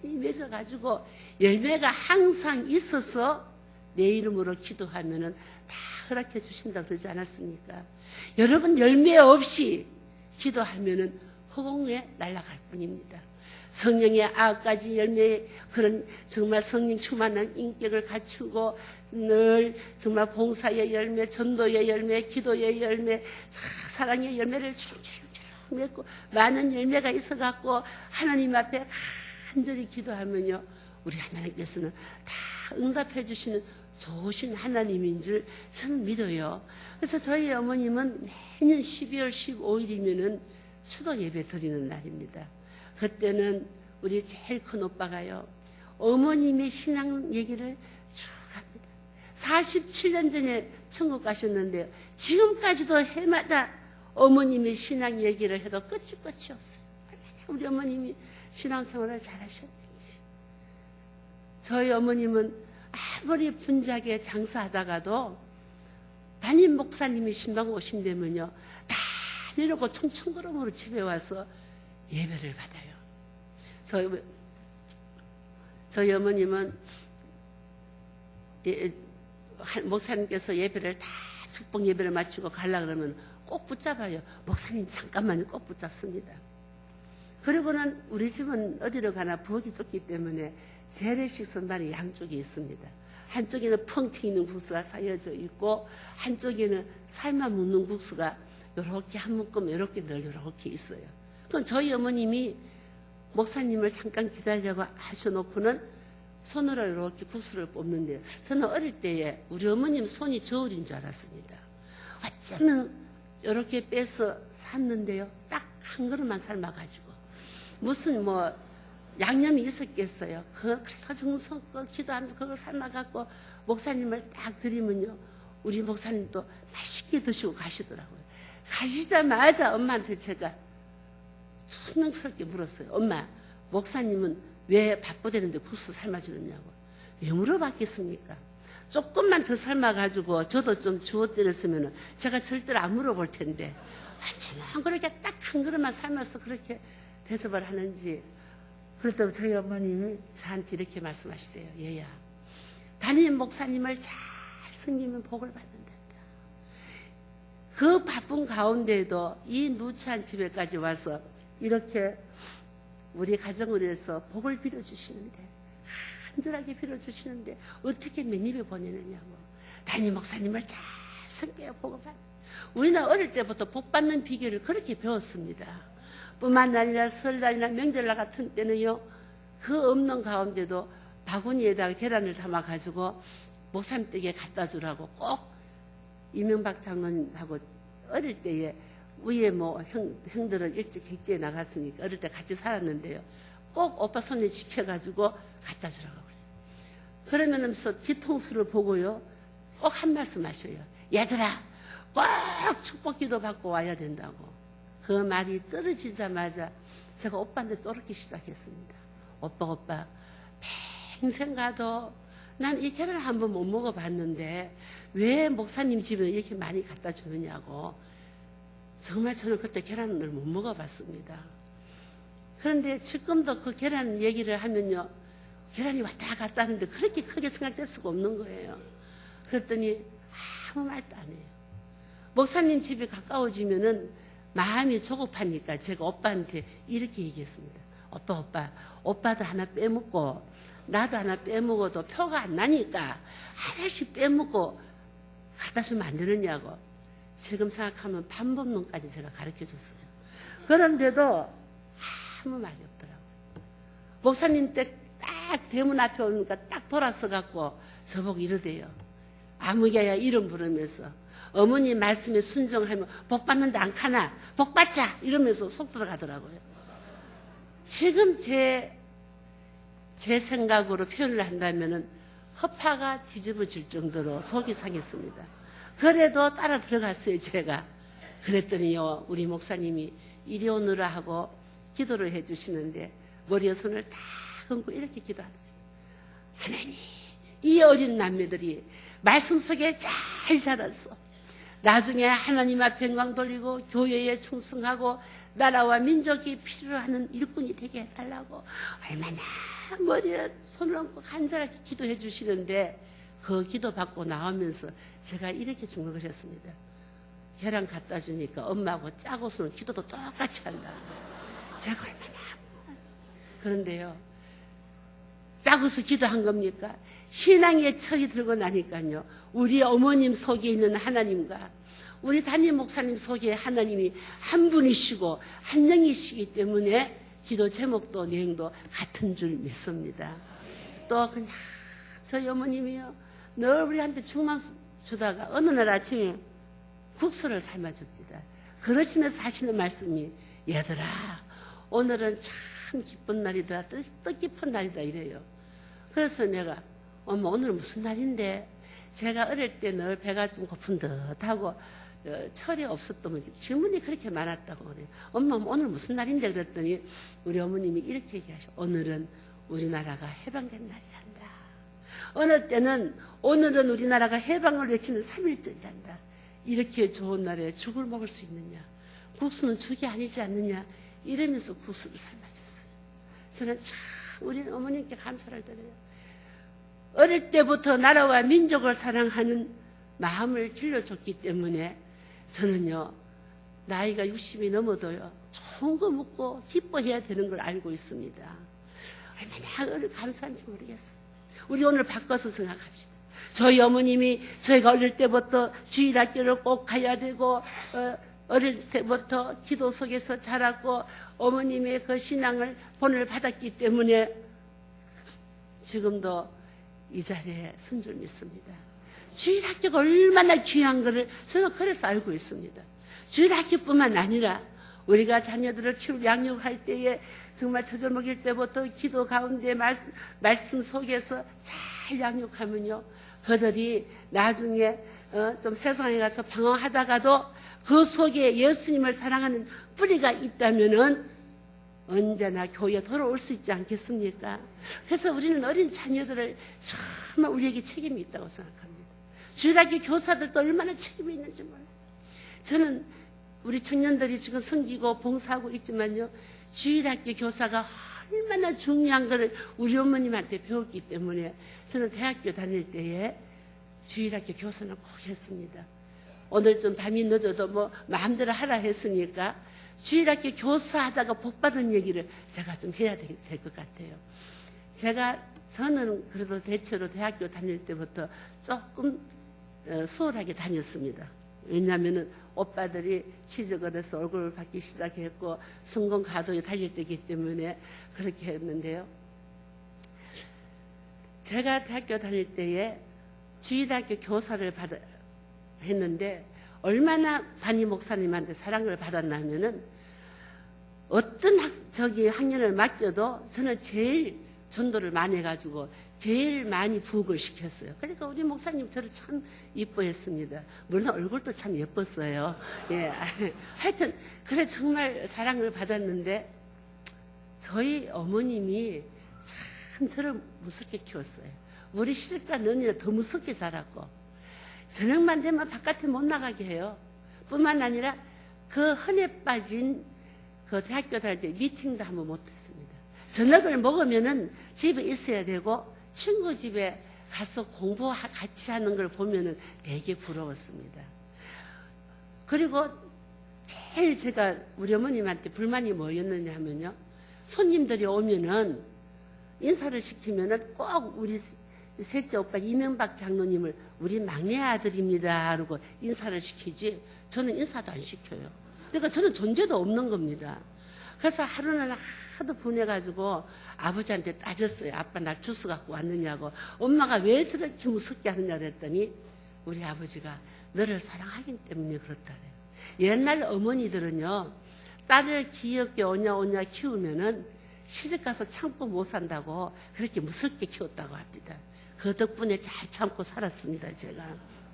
많이 맺어가지고 열매가 항상 있어서 내 이름으로 기도하면은 다 허락해 주신다 그러지 않았습니까? 여러분 열매 없이 기도하면은 허공에 날아갈 뿐입니다. 성령의 9가지 열매, 그런 정말 성령 충만한 인격을 갖추고 늘 정말 봉사의 열매, 전도의 열매, 기도의 열매, 사랑의 열매를 주렁주렁 맺고 많은 열매가 있어갖고 하나님 앞에 간절히 기도하면요, 우리 하나님께서는 다 응답해 주시는 좋으신 하나님인 줄 저는 믿어요. 그래서 저희 어머님은 매년 12월 15일이면은 추도 예배 드리는 날입니다. 그때는 우리 제일 큰 오빠가요, 어머님의 신앙 얘기를 쭉 합니다. 47년 전에 천국 가셨는데요, 지금까지도 해마다 어머님의 신앙 얘기를 해도 끝이 없어요. 우리 어머님이 신앙생활을 잘하셨는지. 저희 어머님은 아무리 분주하게 장사하다가도 담임 목사님이 신방 오신다면요, 다 내려고 청청걸음으로 집에 와서 예배를 받아요. 저희 어머님은 목사님께서 예배를 다 축복 예배를 마치고 가려고 그러면 꼭 붙잡아요. 목사님 잠깐만요, 꼭 붙잡습니다. 그리고는 우리 집은 어디로 가나 부엌이 좁기 때문에 재래식 선반이 양쪽에 있습니다. 한쪽에는 펑 튀는 국수가 쌓여져 있고 한쪽에는 삶아 묻는 국수가 이렇게 한 묶음 이렇게 늘 이렇게 있어요. 그럼 저희 어머님이 목사님을 잠깐 기다리려고 하셔놓고는 손으로 이렇게 국수를 뽑는데요, 저는 어릴 때에 우리 어머님 손이 저울인 줄 알았습니다. 어쩌면 이렇게 빼서 샀는데요, 딱 한 그릇만 삶아가지고 무슨 양념이 있었겠어요. 그래도 정성껏 기도하면서 그거 삶아갖고 목사님을 딱 드리면요, 우리 목사님도 맛있게 드시고 가시더라고요. 가시자마자 엄마한테 제가 투명스럽게 물었어요. 엄마, 목사님은 왜 바쁘대는데 국수 삶아주느냐고. 왜 물어봤겠습니까? 조금만 더 삶아가지고 저도 좀 주워 때렸으면 제가 절대로 안 물어볼 텐데 어쩌면 그렇게 딱 한 그릇만 삶아서 그렇게 대접을 하는지. 그랬더니 저희 어머님이 저한테 이렇게 말씀하시대요. 얘야, 담임 목사님을 잘 섬기면 복을 받는다. 그 바쁜 가운데에도 이 누추한 집에까지 와서 이렇게 우리 가정을 위해서 복을 빌어주시는데, 간절하게 빌어주시는데 어떻게 맨입에 보내느냐고. 담임 목사님을 잘 섬겨야 복을 받는. 우리는 어릴 때부터 복 받는 비결을 그렇게 배웠습니다. 뿐만 아니라 설날이나 명절날 같은 때는요, 그 없는 가운데도 바구니에다가 계란을 담아가지고 목사님 댁에 갖다 주라고 꼭 이명박 장로님하고 어릴 때에 위에 뭐 형들은 일찍 객지에 나갔으니까 어릴 때 같이 살았는데요. 꼭 오빠 손에 지켜가지고 갖다 주라고 그래요. 그러면서 뒤통수를 보고요, 꼭 한 말씀 하셔요. 얘들아, 꼭 축복기도 받고 와야 된다고. 그 말이 떨어지자마자 제가 오빠한테 쪼르기 시작했습니다. 오빠, 평생 가도 난 이 계란을 한번 못 먹어봤는데 왜 목사님 집에 이렇게 많이 갖다 주느냐고. 정말 저는 그때 계란을 못 먹어봤습니다. 그런데 지금도 그 계란 얘기를 하면요, 계란이 왔다 갔다 하는데 그렇게 크게 생각될 수가 없는 거예요. 그랬더니 아무 말도 안 해요. 목사님 집에 가까워지면은 마음이 조급하니까 제가 오빠한테 이렇게 얘기했습니다. 오빠도 하나 빼먹고 나도 하나 빼먹어도 표가 안 나니까 하나씩 빼먹고 갖다 주면 안 되느냐고. 지금 생각하면 반법론까지 제가 가르쳐 줬어요. 그런데도 아무 말이 없더라고요. 목사님 때 딱 대문 앞에 오니까 딱 돌아서 갖고 저보고 이러대요. 아무개야 이름 부르면서 어머니 말씀에 순종하면 복 받는다 안 카나? 복 받자! 이러면서 속 들어가더라고요. 지금 제 생각으로 표현을 한다면은 허파가 뒤집어질 정도로 속이 상했습니다. 그래도 따라 들어갔어요, 제가. 그랬더니요, 우리 목사님이 이리 오느라 하고 기도를 해주시는데 머리에 손을 다 얹고 이렇게 기도하셨어요. 하나님, 이 어린 남매들이 말씀 속에 잘 자랐어. 나중에 하나님 앞에 영광 돌리고 교회에 충성하고 나라와 민족이 필요로 하는 일꾼이 되게 해달라고 얼마나 머리에 손을 얹고 간절하게 기도해 주시는데 그 기도 받고 나오면서 제가 이렇게 중얼을 했습니다. 계란 갖다 주니까 엄마하고 짜고서는 기도도 똑같이 한다고. 제가 얼마나. 그런데요, 짜고서 기도한 겁니까? 신앙의 철이 들고 나니까요, 우리 어머님 속에 있는 하나님과 우리 담임 목사님 속에 하나님이 한 분이시고 한 영이시기 때문에 기도 제목도 내용도 같은 줄 믿습니다. 또 그냥 저희 어머님이요, 늘 우리한테 죽만 주다가 어느 날 아침에 국수를 삶아줍니다. 그러시면서 하시는 말씀이, 얘들아, 오늘은 참 기쁜 날이다, 뜻깊은 날이다 이래요. 그래서 내가 엄마 오늘은 무슨 날인데? 제가 어릴 때 늘 배가 좀 고픈 듯하고 철이 없었던 질문이 그렇게 많았다고 그래요. 엄마 오늘 무슨 날인데? 그랬더니 우리 어머님이 이렇게 얘기하셔. 오늘은 우리나라가 해방된 날이란다. 어느 때는 오늘은 우리나라가 해방을 외치는 3.1절이란다. 이렇게 좋은 날에 죽을 먹을 수 있느냐? 국수는 죽이 아니지 않느냐? 이러면서 국수를 삶아줬어요. 저는 참 우리 어머님께 감사를 드려요. 어릴 때부터 나라와 민족을 사랑하는 마음을 길러줬기 때문에 저는요, 나이가 60이 넘어도요, 좋은 거 먹고 기뻐해야 되는 걸 알고 있습니다. 얼마나 감사한지 모르겠어요. 우리 오늘 바꿔서 생각합시다. 저희 어머님이 저희가 어릴 때부터 주일학교를 꼭 가야 되고 어릴 때부터 기도 속에서 자랐고 어머님의 그 신앙을 본을 받았기 때문에 지금도 이 자리에 선 줄 믿습니다. 주일학교가 얼마나 귀한 것을 저는 그래서 알고 있습니다. 주일학교뿐만 아니라 우리가 자녀들을 키우고 양육할 때에 정말 저녁 먹일 때부터 기도 가운데 말씀 속에서 잘 양육하면요, 그들이 나중에 좀 세상에 가서 방황하다가도 그 속에 예수님을 사랑하는 뿌리가 있다면은 언제나 교회에 돌아올 수 있지 않겠습니까? 그래서 우리는 어린 자녀들을 정말 우리에게 책임이 있다고 생각합니다. 주일학교 교사들도 얼마나 책임이 있는지 몰라요. 저는 우리 청년들이 지금 섬기고 봉사하고 있지만요, 주일학교 교사가 얼마나 중요한 것을 우리 어머님한테 배웠기 때문에 저는 대학교 다닐 때에 주일학교 교사는 꼭 했습니다. 오늘 좀 밤이 늦어도 뭐 마음대로 하라 했으니까 주일학교 교사하다가 복받은 얘기를 제가 좀 해야 될 것 같아요. 저는 그래도 대체로 대학교 다닐 때부터 조금 수월하게 다녔습니다. 왜냐하면은 오빠들이 취직을 해서 얼굴을 받기 시작했고 성공 가도에 달릴 때이기 때문에 그렇게 했는데요. 제가 대학교 다닐 때에 주일학교 교사를 했는데 얼마나 담임 목사님한테 사랑을 받았냐면은 어떤 학년을 맡겨도 저는 제일 전도를 많이 해가지고 제일 많이 부흥을 시켰어요. 그러니까 우리 목사님 저를 참 이뻐했습니다. 물론 얼굴도 참 예뻤어요. 예, 하여튼 그래 정말 사랑을 받았는데 저희 어머님이 참 저를 무섭게 키웠어요. 우리 시집간 언니는 더 무섭게 자랐고 저녁만 되면 바깥에 못 나가게 해요. 뿐만 아니라 그 헌에 빠진 그 대학교 다닐 때 미팅도 한번 못했습니다. 저녁을 먹으면은 집에 있어야 되고 친구 집에 가서 공부 같이 하는 걸 보면은 되게 부러웠습니다. 그리고 제일 제가 우리 어머님한테 불만이 뭐였느냐 하면요. 손님들이 오면은 인사를 시키면은 꼭 우리 셋째 오빠 이명박 장로님을 우리 막내 아들입니다 하고 인사를 시키지 저는 인사도 안 시켜요. 그러니까 저는 존재도 없는 겁니다. 그래서 하루는 하도 분해가지고 아버지한테 따졌어요. 아빠 날 주스 갖고 왔느냐고. 엄마가 왜 저렇게 무섭게 하느냐 그랬더니 우리 아버지가 너를 사랑하기 때문에 그렇다래요. 옛날 어머니들은요. 딸을 귀엽게 오냐 키우면은 시집가서 참고 못 산다고 그렇게 무섭게 키웠다고 합니다. 그 덕분에 잘 참고 살았습니다. 제가.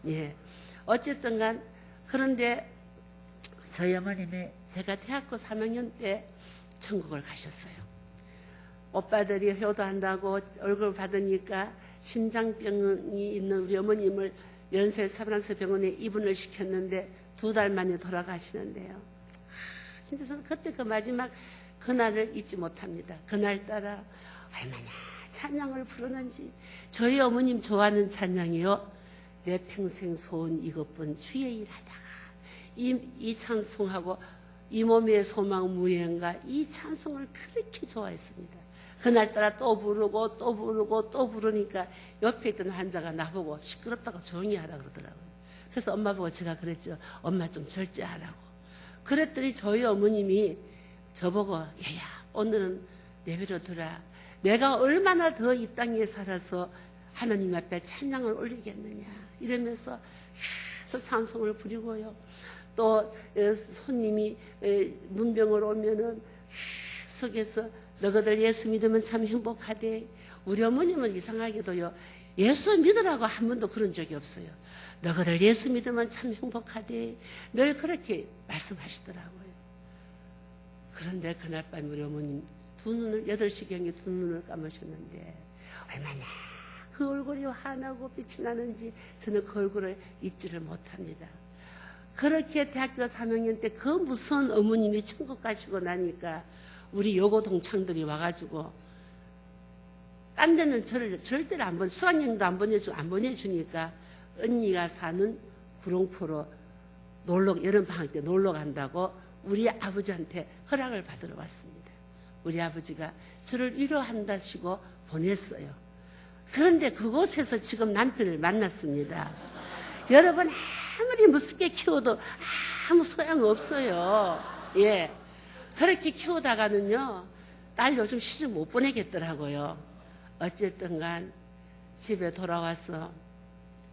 예. 어쨌든 간 그런데 저희 어머님이 제가 대학교 3학년 때 천국을 가셨어요. 오빠들이 효도한다고 얼굴 받으니까 심장병이 있는 우리 어머님을 연세 사브란스 병원에 입원을 시켰는데 2달 만에 돌아가시는데요. 진짜 저는 그때 그 마지막 그날을 잊지 못합니다. 그날따라 얼마나 찬양을 부르는지. 저희 어머님 좋아하는 찬양이요. 내 평생 소원 이것뿐 주의 일하다가 이 찬송하고 이 몸의 소망 무예인가 이 찬송을 그렇게 좋아했습니다. 그날따라 또 부르고 또 부르고 또 부르니까 옆에 있던 환자가 나보고 시끄럽다고 조용히 하라 그러더라고요. 그래서 엄마 보고 제가 그랬죠. 엄마 좀 절제하라고. 그랬더니 저희 어머님이 저보고 얘야 오늘은 내버려 두라. 내가 얼마나 더 이 땅에 살아서 하나님 앞에 찬양을 올리겠느냐 이러면서 계속 찬송을 부리고요. 또 손님이 문병으로 오면은 속에서 너희들 예수 믿으면 참 행복하대. 우리 어머님은 이상하게도요. 예수 믿으라고 한 번도 그런 적이 없어요. 너희들 예수 믿으면 참 행복하대. 늘 그렇게 말씀하시더라고요. 그런데 그날 밤 우리 어머님 8시경에 두 눈을 감으셨는데 얼마나 그 얼굴이 환하고 빛이 나는지 저는 그 얼굴을 잊지를 못합니다. 그렇게 대학교 3학년 때 그 무서운 어머님이 천국 가시고 나니까 우리 여고 동창들이 와가지고 딴 데는 저를 절대로 수학여행도 안 보내주니까 언니가 사는 구룡포로 여름방학 때 놀러 간다고 우리 아버지한테 허락을 받으러 왔습니다. 우리 아버지가 저를 위로한다시고 보냈어요. 그런데 그곳에서 지금 남편을 만났습니다. 여러분 아무리 무섭게 키워도 아무 소용없어요. 예, 그렇게 키우다가는요 딸 요즘 시집 못 보내겠더라고요. 어쨌든 간 집에 돌아와서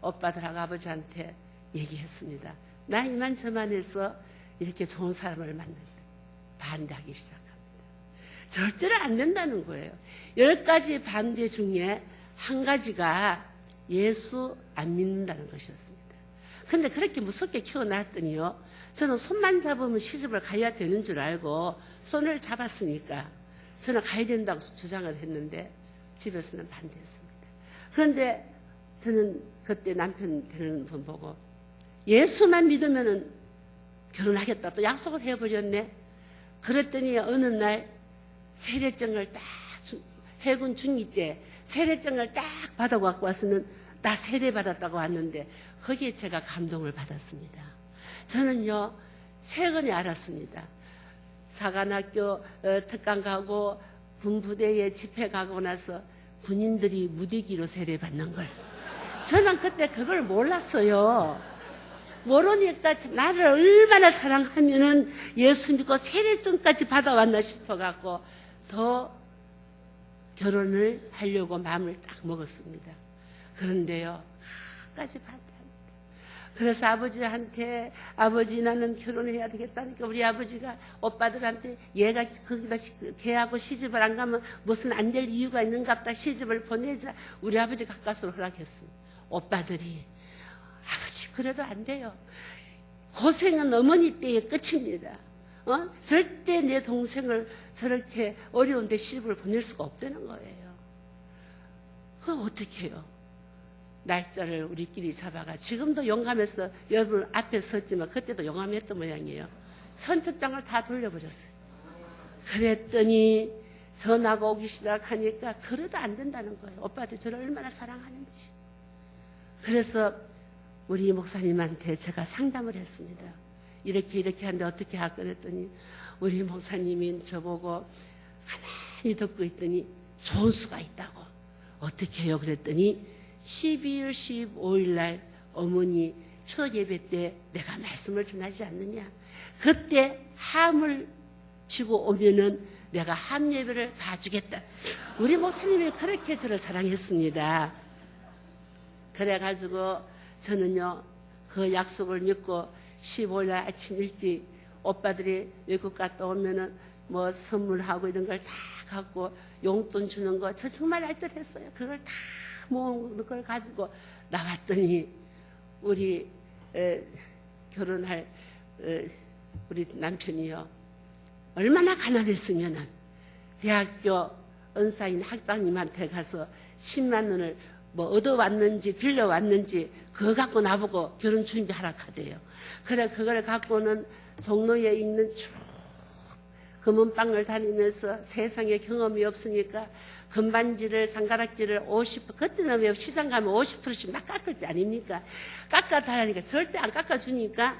오빠들하고 아버지한테 얘기했습니다. 나 이만저만해서 이렇게 좋은 사람을 만났다. 반대하기 시작합니다. 절대로 안 된다는 거예요. 10가지 반대 중에 한 가지가 예수 안 믿는다는 것이었습니다. 근데 그렇게 무섭게 키워놨더니요. 저는 손만 잡으면 시집을 가야 되는 줄 알고 손을 잡았으니까 저는 가야 된다고 주장을 했는데 집에서는 반대했습니다. 그런데 저는 그때 남편 되는 분 보고 예수만 믿으면은 결혼하겠다 또 약속을 해버렸네. 그랬더니 어느 날 세례증을 딱 해군 중위 때 세례증을 딱 받아갖고 와서는 나 세례 받았다고 왔는데 거기에 제가 감동을 받았습니다. 저는요 최근에 알았습니다. 사관학교 특강 가고 군부대에 집회 가고 나서 군인들이 무대기로 세례 받는 걸 저는 그때 그걸 몰랐어요. 모르니까 나를 얼마나 사랑하면은 예수 믿고 세례증까지 받아왔나 싶어갖고 더 결혼을 하려고 마음을 딱 먹었습니다. 그런데요, 끝까지 반대합니다. 그래서 아버지한테, 아버지 나는 결혼해야 되겠다니까 우리 아버지가 오빠들한테 얘가 거기다 걔하고 시집을 안 가면 무슨 안 될 이유가 있는갑다, 시집을 보내자. 우리 아버지 가까스로 허락했습니다. 오빠들이 아버지 그래도 안 돼요. 고생은 어머니 때의 끝입니다. 절대 내 동생을 저렇게 어려운데 시집을 보낼 수가 없다는 거예요. 그럼 어떻게 해요? 날짜를 우리끼리 잡아가 지금도 용감해서 여러분 앞에 섰지만 그때도 용감했던 모양이에요. 선착장을 다 돌려버렸어요. 그랬더니 전화가 오기 시작하니까 그래도 안 된다는 거예요. 오빠한테 저를 얼마나 사랑하는지. 그래서 우리 목사님한테 제가 상담을 했습니다. 이렇게 하는데 어떻게 할까 그랬더니 우리 목사님이 저보고 가만히 듣고 있더니 좋은 수가 있다고. 어떻게 해요? 그랬더니 12월 15일 날 어머니 추석 예배 때 내가 말씀을 전하지 않느냐. 그때 함을 치고 오면은 내가 함 예배를 봐주겠다. 우리 목사님이 그렇게 저를 사랑했습니다. 그래가지고 저는요 그 약속을 믿고 15일 날 아침 일찍 오빠들이 외국 갔다 오면은 뭐 선물하고 이런 걸 다 갖고 용돈 주는 거 저 정말 알뜰했어요. 그걸 다 모은 걸 가지고 나왔더니 우리 결혼할 우리 남편이요 얼마나 가난했으면은 대학교 은사인 학장님한테 가서 10만 원을 뭐 얻어왔는지 빌려왔는지 그거 갖고 나보고 결혼 준비하라 하대요. 그래 그걸 갖고는 종로에 있는 쭉 금은방을 다니면서 세상에 경험이 없으니까 금반지를 상가락지를 50% 그때는 왜 시장 가면 50%씩 막 깎을 때 아닙니까? 깎아달라니까 절대 안 깎아주니까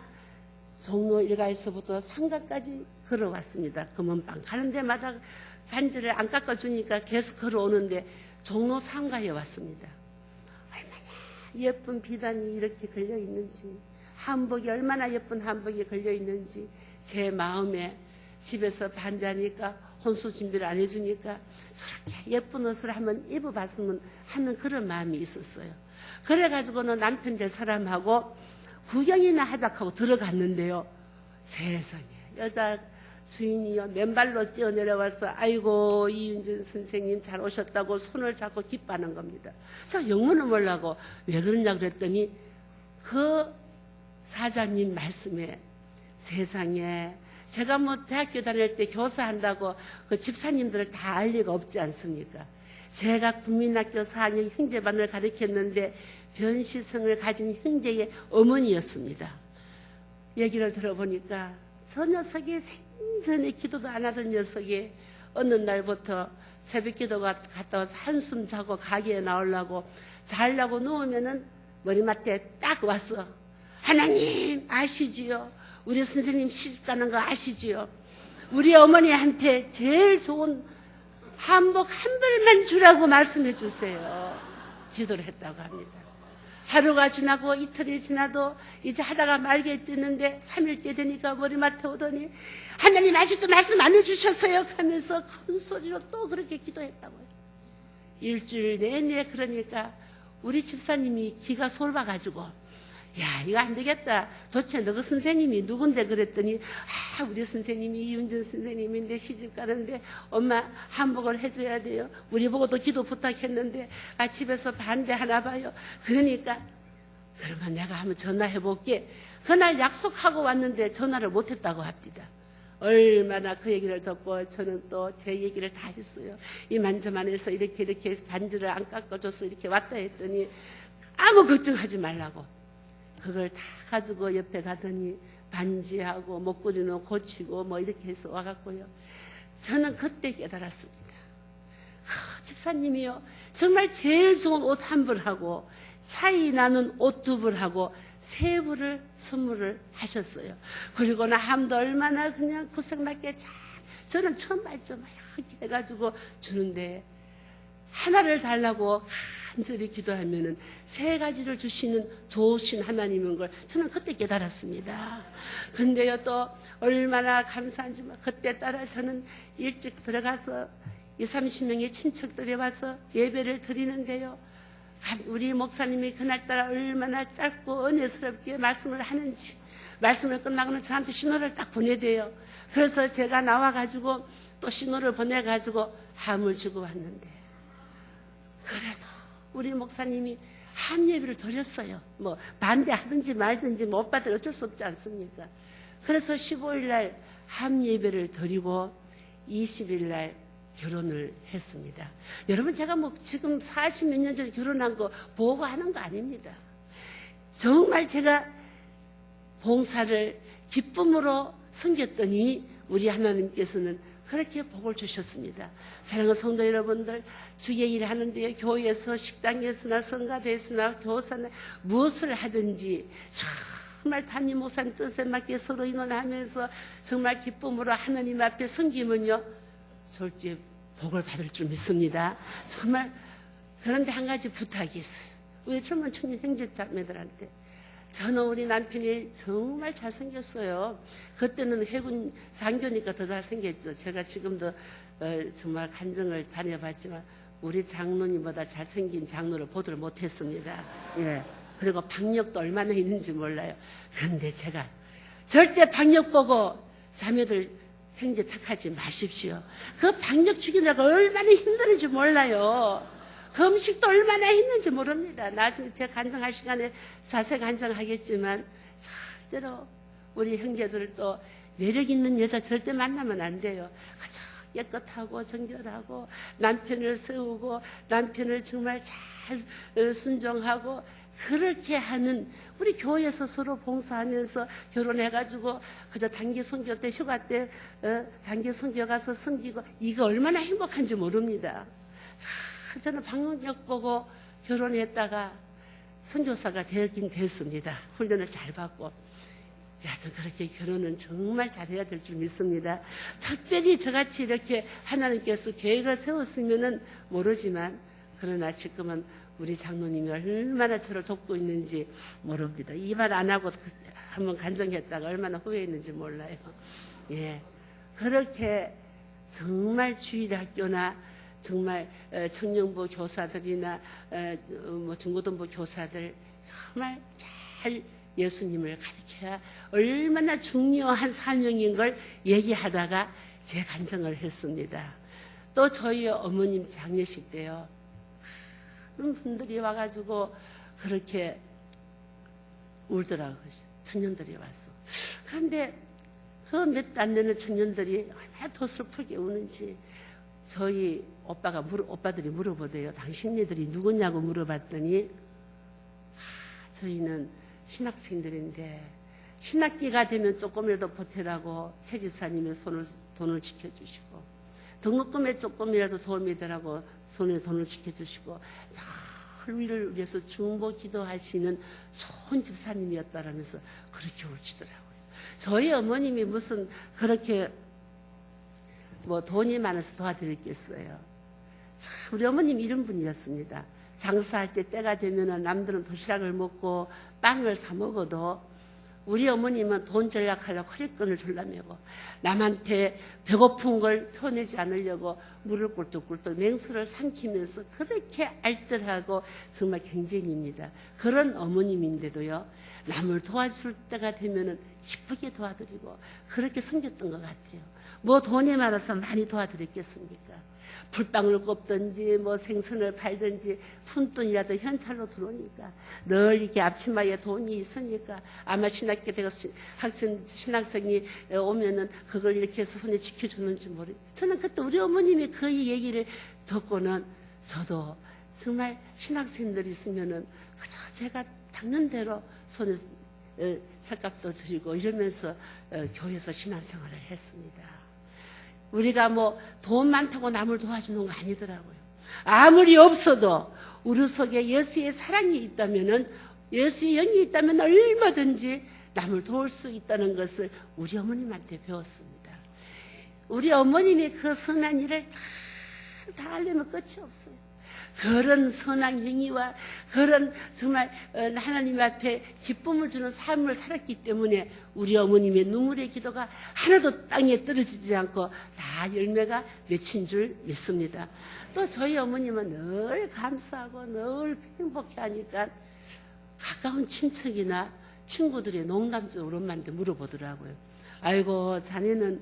종로 일가에서부터 상가까지 걸어왔습니다. 금은방 가는 데마다 반지를 안 깎아주니까 계속 걸어오는데 종로 상가에 왔습니다. 얼마나 예쁜 비단이 이렇게 걸려있는지 한복이 얼마나 예쁜 한복이 걸려있는지 제 마음에 집에서 반대하니까 혼수 준비를 안 해주니까 저렇게 예쁜 옷을 한번 입어봤으면 하는 그런 마음이 있었어요. 그래가지고는 남편 될 사람하고 구경이나 하자고 들어갔는데요. 세상에 여자 주인이요 맨발로 뛰어내려와서 아이고 이윤준 선생님 잘 오셨다고 손을 잡고 기뻐하는 겁니다. 저 영문을 몰라고 왜 그러냐 그랬더니 그 사장님 말씀에 세상에 제가 뭐 대학교 다닐 때 교사한다고 그 집사님들을 다 알 리가 없지 않습니까? 제가 국민학교 4학년 형제반을 가르쳤는데 변시성을 가진 형제의 어머니였습니다. 얘기를 들어보니까 저 녀석이 생전에 기도도 안 하던 녀석이 어느 날부터 새벽 기도가 갔다 와서 한숨 자고 가게에 나오려고 자려고 누우면은 머리맡에 딱 와서 하나님 아시지요? 우리 선생님 시집 가는 거 아시지요? 우리 어머니한테 제일 좋은 한복 한 벌만 주라고 말씀해 주세요. 기도를 했다고 합니다. 하루가 지나고 이틀이 지나도 이제 하다가 말겠지는데 3일째 되니까 머리맡에 오더니 하나님 아직도 말씀 안 해주셨어요 하면서 큰 소리로 또 그렇게 기도했다고요. 일주일 내내 그러니까 우리 집사님이 기가 솔봐가지고 야 이거 안 되겠다. 도대체 너그 선생님이 누군데 그랬더니 우리 선생님이 이윤준 선생님인데 시집 가는데 엄마 한복을 해줘야 돼요. 우리 보고도 기도 부탁했는데 집에서 반대하나 봐요. 그러니까 그러면 내가 한번 전화해볼게. 그날 약속하고 왔는데 전화를 못했다고 합니다. 얼마나 그 얘기를 듣고 저는 또 제 얘기를 다 했어요. 이만저만해서 이렇게 반지를 안 깎아줘서 이렇게 왔다 했더니 아무 걱정하지 말라고. 그걸 다 가지고 옆에 가더니 반지하고 목걸이는 고치고 뭐 이렇게 해서 와갖고요. 저는 그때 깨달았습니다. 집사님이요. 정말 제일 좋은 옷 한 벌하고 차이 나는 옷 두 벌하고 세 벌을 선물을 하셨어요. 그리고 나 함도 얼마나 그냥 고생맞게 잘 저는 처음 봤죠. 막 이렇게 해가지고 주는데 하나를 달라고 간절히 기도하면은 세 가지를 주시는 좋으신 하나님인 걸 저는 그때 깨달았습니다. 근데요, 또 얼마나 감사한지 그때 따라 저는 일찍 들어가서 20, 30명의 친척들이 와서 예배를 드리는데요. 우리 목사님이 그날따라 얼마나 짧고 은혜스럽게 말씀을 하는지, 말씀을 끝나고는 저한테 신호를 딱 보내대요. 그래서 제가 나와가지고 또 신호를 보내가지고 함을 주고 왔는데, 그래도 우리 목사님이 함 예배를 드렸어요. 뭐 반대하든지 말든지 뭐 오빠들 어쩔 수 없지 않습니까? 그래서 15일 날 함 예배를 드리고 20일 날 결혼을 했습니다. 여러분, 제가 뭐 지금 40몇 년 전에 결혼한 거 보고하는 거 아닙니다. 정말 제가 봉사를 기쁨으로 섬겼더니 우리 하나님께서는 그렇게 복을 주셨습니다. 사랑하는 성도 여러분들, 주의 일을 하는데 교회에서 식당에서나 성가대에서나 교사나 무엇을 하든지 정말 담임 목사님 뜻에 맞게 서로 의논하면서 정말 기쁨으로 하나님 앞에 섬기면요, 절대 복을 받을 줄 믿습니다. 정말. 그런데 한 가지 부탁이 있어요. 우리 젊은 청년 형제자매들한테. 저는 우리 남편이 정말 잘생겼어요. 그때는 해군 장교니까 더 잘생겼죠. 제가 지금도 정말 간증을 다녀봤지만 우리 장로님보다 잘생긴 장로를 보들 못했습니다. 예. 그리고 박력도 얼마나 있는지 몰라요. 그런데 제가 절대 박력 보고 자매들 형제 탓하지 마십시오. 그 박력 죽이느라고 얼마나 힘드는지 몰라요. 그 음식도 얼마나 힘든지 모릅니다. 나중에 제가 간증할 시간에 자세히 간증하겠지만 절대로 우리 형제들도 매력 있는 여자 절대 만나면 안 돼요. 그저 깨끗하고 정결하고 남편을 세우고 남편을 정말 잘 순종하고 그렇게 하는, 우리 교회에서 서로 봉사하면서 결혼해가지고 그저 단기 선교 때 휴가 때 단기 선교 가서 섬기고, 이거 얼마나 행복한지 모릅니다. 저는 방역 보고 결혼했다가 선교사가 되긴 됐습니다. 훈련을 잘 받고. 여하튼 그렇게 결혼은 정말 잘해야 될 줄 믿습니다. 특별히 저같이 이렇게 하나님께서 계획을 세웠으면은 모르지만, 그러나 지금은 우리 장로님이 얼마나 저를 돕고 있는지 모릅니다. 이 말 안 하고 한번 간증했다가 얼마나 후회했는지 몰라요. 예. 그렇게 정말 주일학교나 정말 청년부 교사들이나 뭐 중고등부 교사들 정말 잘 예수님을 가르쳐야 얼마나 중요한 사명인 걸 얘기하다가 제 간증을 했습니다. 또 저희 어머님 장례식 때요, 많은 분들이 와가지고 그렇게 울더라고요. 청년들이 와서. 그런데 그 몇 안 되는 청년들이 얼마나 더 슬프게 우는지 저희 오빠들이 물어보대요. 당신네들이 누구냐고 물어봤더니, 저희는 신학생들인데 신학기가 되면 조금이라도 보태라고 최집사님의 돈을 지켜주시고, 등록금에 조금이라도 도움이 되라고 손에 돈을 지켜주시고, 늘 우리를 위해서 중보 기도하시는 좋은 집사님이었다라면서 그렇게 울시더라고요. 저희 어머님이 무슨 그렇게 뭐 돈이 많아서 도와드렸겠어요. 참 우리 어머님 이런 분이었습니다. 장사할 때 때가 되면 남들은 도시락을 먹고 빵을 사 먹어도 우리 어머님은 돈 전략하려고 허리끈을 졸라매고 남한테 배고픈 걸 표내지 않으려고 물을 꿀떡꿀떡 냉수를 삼키면서 그렇게 알뜰하고 정말 경쟁입니다. 그런 어머님인데도요, 남을 도와줄 때가 되면은 기쁘게 도와드리고 그렇게 섬겼던 것 같아요. 뭐 돈이 많아서 많이 도와드렸겠습니까? 풀빵을 꼽든지 뭐 생선을 팔든지 푼돈이라도 현찰로 들어오니까 늘 이렇게 앞치마에 돈이 있으니까 아마 신학교 되고 신학생이 오면은 그걸 이렇게 해서 손에 지켜주는지 모르겠어요. 저는 그때 우리 어머님이 그 얘기를 듣고는 저도 정말 신학생들이 있으면은 그저 제가 닦는 대로 손에 책값도 드리고 이러면서 교회에서 신앙생활을 했습니다. 우리가 뭐 돈 많다고 남을 도와주는 거 아니더라고요. 아무리 없어도 우리 속에 예수의 사랑이 있다면은, 예수의 영이 있다면 얼마든지 남을 도울 수 있다는 것을 우리 어머님한테 배웠습니다. 우리 어머님이 그 선한 일을 다 하려면 끝이 없어요. 그런 선한 행위와 그런 정말 하나님 앞에 기쁨을 주는 삶을 살았기 때문에 우리 어머님의 눈물의 기도가 하나도 땅에 떨어지지 않고 다 열매가 맺힌 줄 믿습니다. 또 저희 어머님은 늘 감사하고 늘 행복해하니까 가까운 친척이나 친구들이 농담적으로 엄마한테 물어보더라고요. 아이고 자네는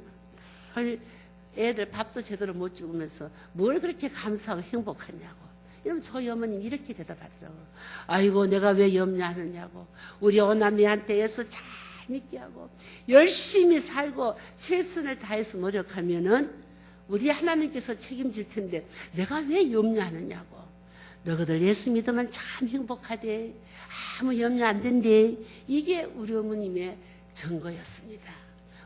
애들 밥도 제대로 못 주면서 뭘 그렇게 감사하고 행복하냐고. 이러면 저희 어머님 이렇게 대답하더라고요. 아이고 내가 왜 염려하느냐고. 우리 오남이한테 예수 잘 믿게 하고 열심히 살고 최선을 다해서 노력하면은 우리 하나님께서 책임질 텐데 내가 왜 염려하느냐고. 너희들 예수 믿으면 참 행복하대. 아무 염려 안 된대. 이게 우리 어머님의 증거였습니다.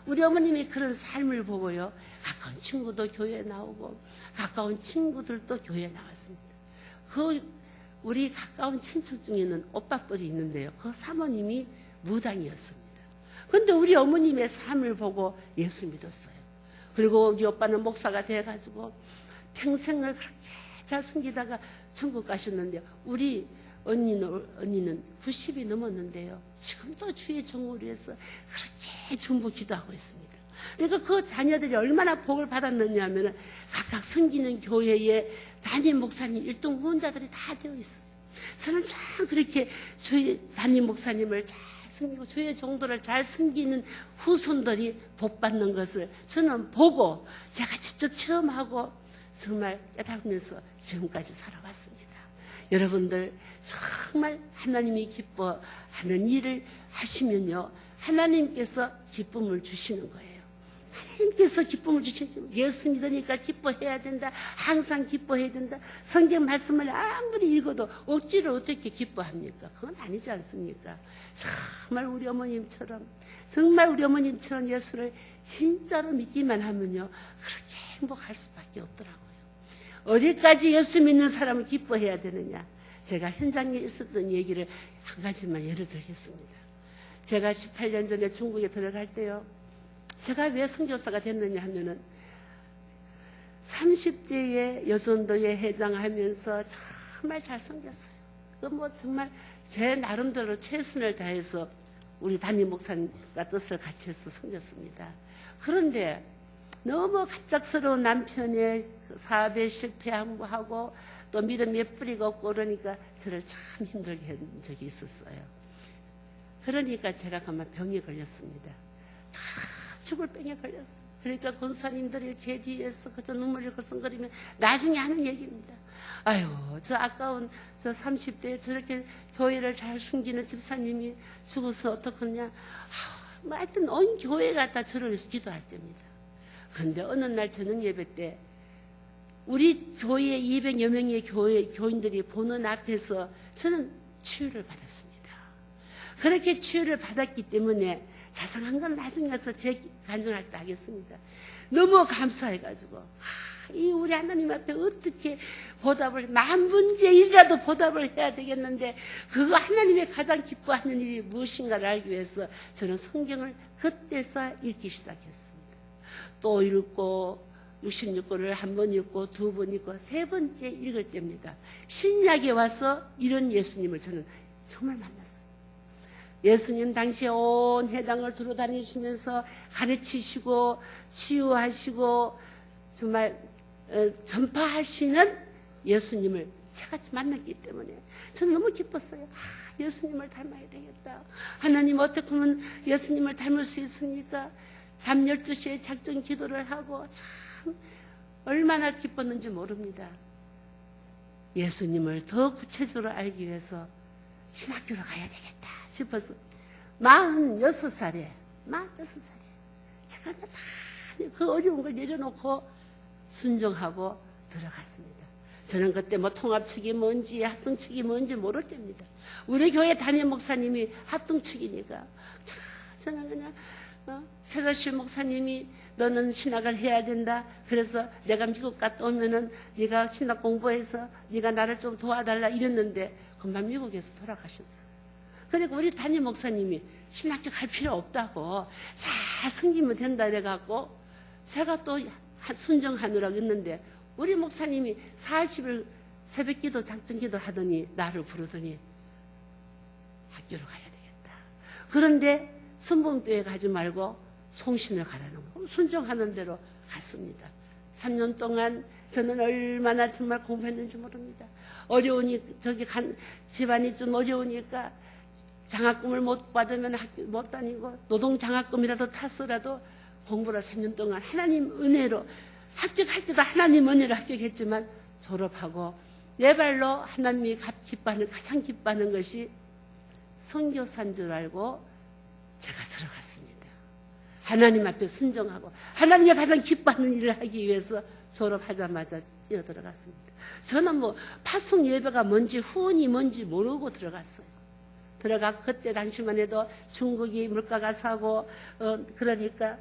우리 어머님이 그런 삶을 보고요. 가까운 친구도 교회에 나오고 가까운 친구들도 교회에 나왔습니다. 우리 가까운 친척 중에는 오빠뻘이 있는데요. 그 사모님이 무당이었습니다. 그런데 우리 어머님의 삶을 보고 예수 믿었어요. 그리고 우리 오빠는 목사가 돼가지고 평생을 그렇게 잘 숨기다가 천국 가셨는데요. 우리 언니는 90이 넘었는데요. 지금도 주의 정오를 위해서 그렇게 중보 기도하고 있습니다. 그러니까 그 자녀들이 얼마나 복을 받았느냐 하면 각각 섬기는 교회에 담임 목사님 1등 후원자들이 다 되어 있어요. 저는 참 그렇게 주의 담임 목사님을 잘 섬기고 주의 종도를 잘 섬기는 후손들이 복 받는 것을 저는 보고 제가 직접 체험하고 정말 깨달으면서 지금까지 살아왔습니다. 여러분들 정말 하나님이 기뻐하는 일을 하시면요. 하나님께서 기쁨을 주시는 거예요. 하나님께서 기쁨을 주시죠. 예수 믿으니까 기뻐해야 된다. 항상 기뻐해야 된다. 성경 말씀을 아무리 읽어도 억지로 어떻게 기뻐합니까? 그건 아니지 않습니까? 정말 우리 어머님처럼 예수를 진짜로 믿기만 하면요. 그렇게 행복할 수밖에 없더라고요. 어디까지 예수 믿는 사람을 기뻐해야 되느냐? 제가 현장에 있었던 얘기를 한 가지만 예를 들겠습니다. 제가 18년 전에 중국에 들어갈 때요. 제가 왜 선교사가 됐느냐 하면은 30대에 여전도에 회장하면서 정말 잘 섬겼어요. 정말 제 나름대로 최선을 다해서 우리 담임 목사님과 뜻을 같이 해서 섬겼습니다. 그런데 너무 갑작스러운 남편의 사업에 실패하고 또 믿음에 뿌리가 없고 그러니까 저를 참 힘들게 한 적이 있었어요. 그러니까 제가 그만 병에 걸렸습니다. 다 죽을 병에 걸렸어요. 그러니까 권사님들이 제 뒤에서 그저 눈물을 거성거리면 나중에 하는 얘기입니다. 아유, 저 아까운 저 30대에 저렇게 교회를 잘 숨기는 집사님이 죽어서 어떡하냐. 하여튼 온 교회가 다 저를 위해서 기도할 때입니다. 그런데 어느 날 저녁 예배 때 우리 교회 200여 명의 교인들이 보는 앞에서 저는 치유를 받았습니다. 그렇게 치유를 받았기 때문에 자상한 건 나중에 가서 제 간증할 때 하겠습니다. 너무 감사해가지고 이 우리 하나님 앞에 어떻게 보답을 10,000번째1이라도 보답을 해야 되겠는데 그거 하나님의 가장 기뻐하는 일이 무엇인가를 알기 위해서 저는 성경을 그때서 읽기 시작했습니다. 또 읽고 66권을 한 번 읽고 2번 읽고 3번째 읽을 때입니다. 신약에 와서 이런 예수님을 저는 정말 만났어요. 예수님 당시에 온 회당을 두루다니시면서 가르치시고 치유하시고 정말 전파하시는 예수님을 제가 만났기 때문에 저는 너무 기뻤어요. 예수님을 닮아야 되겠다. 하나님 어떻게 하면 예수님을 닮을 수 있습니까? 밤 12시에 작전 기도를 하고 참 얼마나 기뻤는지 모릅니다. 예수님을 더 구체적으로 알기 위해서 신학교로 가야 되겠다 싶어서 46살에 제가 다 그 어려운 걸 내려놓고 순종하고 들어갔습니다. 저는 그때 뭐 통합측이 뭔지 합동측이 뭔지 모를 때입니다. 우리 교회 담임 목사님이 합동측이니까 저는 그냥 최다실 목사님이 너는 신학을 해야 된다. 그래서 내가 미국 갔다 오면은 네가 신학 공부해서 네가 나를 좀 도와달라 이랬는데 금방 미국에서 돌아가셨어요. 그러니까 우리 담임 목사님이 신학교 갈 필요 없다고 잘 섬기면 된다 그래갖고 제가 또 순정하느라고 했는데 우리 목사님이 40일 새벽기도 작전기도 하더니 나를 부르더니 학교로 가야 되겠다. 그런데 순봉교회 가지 말고 송신을 가라는 거예요. 순종하는 대로 갔습니다. 3년 동안 저는 얼마나 정말 공부했는지 모릅니다. 어려우니 집안이 좀 어려우니까 장학금을 못 받으면 학교 못 다니고 노동 장학금이라도 탔어라도 공부를 3년 동안 하나님 은혜로 합격할 때도 하나님 은혜로 합격했지만 졸업하고 내 발로 하나님이 가장 기뻐하는 것이 선교사인 줄 알고 제가 들어갔습니다. 하나님 앞에 순종하고 하나님이 가장 기뻐하는 일을 하기 위해서 졸업하자마자 뛰어 들어갔습니다. 저는 뭐 파송 예배가 뭔지 후원이 뭔지 모르고 들어갔어요. 그때 당시만 해도 중국이 물가가 싸고 그러니까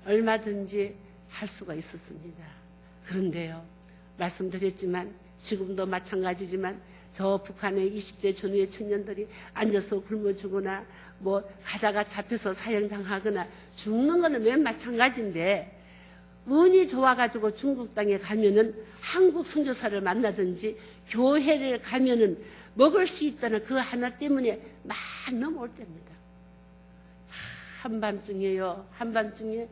얼마든지 할 수가 있었습니다. 그런데요, 말씀드렸지만 지금도 마찬가지지만 저 북한의 20대 전후의 청년들이 앉아서 굶어 죽거나 뭐 가다가 잡혀서 사형당하거나 죽는 거는 맨 마찬가지인데 운이 좋아가지고 중국 땅에 가면은 한국 선교사를 만나든지 교회를 가면은 먹을 수 있다는 그 하나 때문에 막 넘어올 때입니다. 한밤중에요. 한밤중에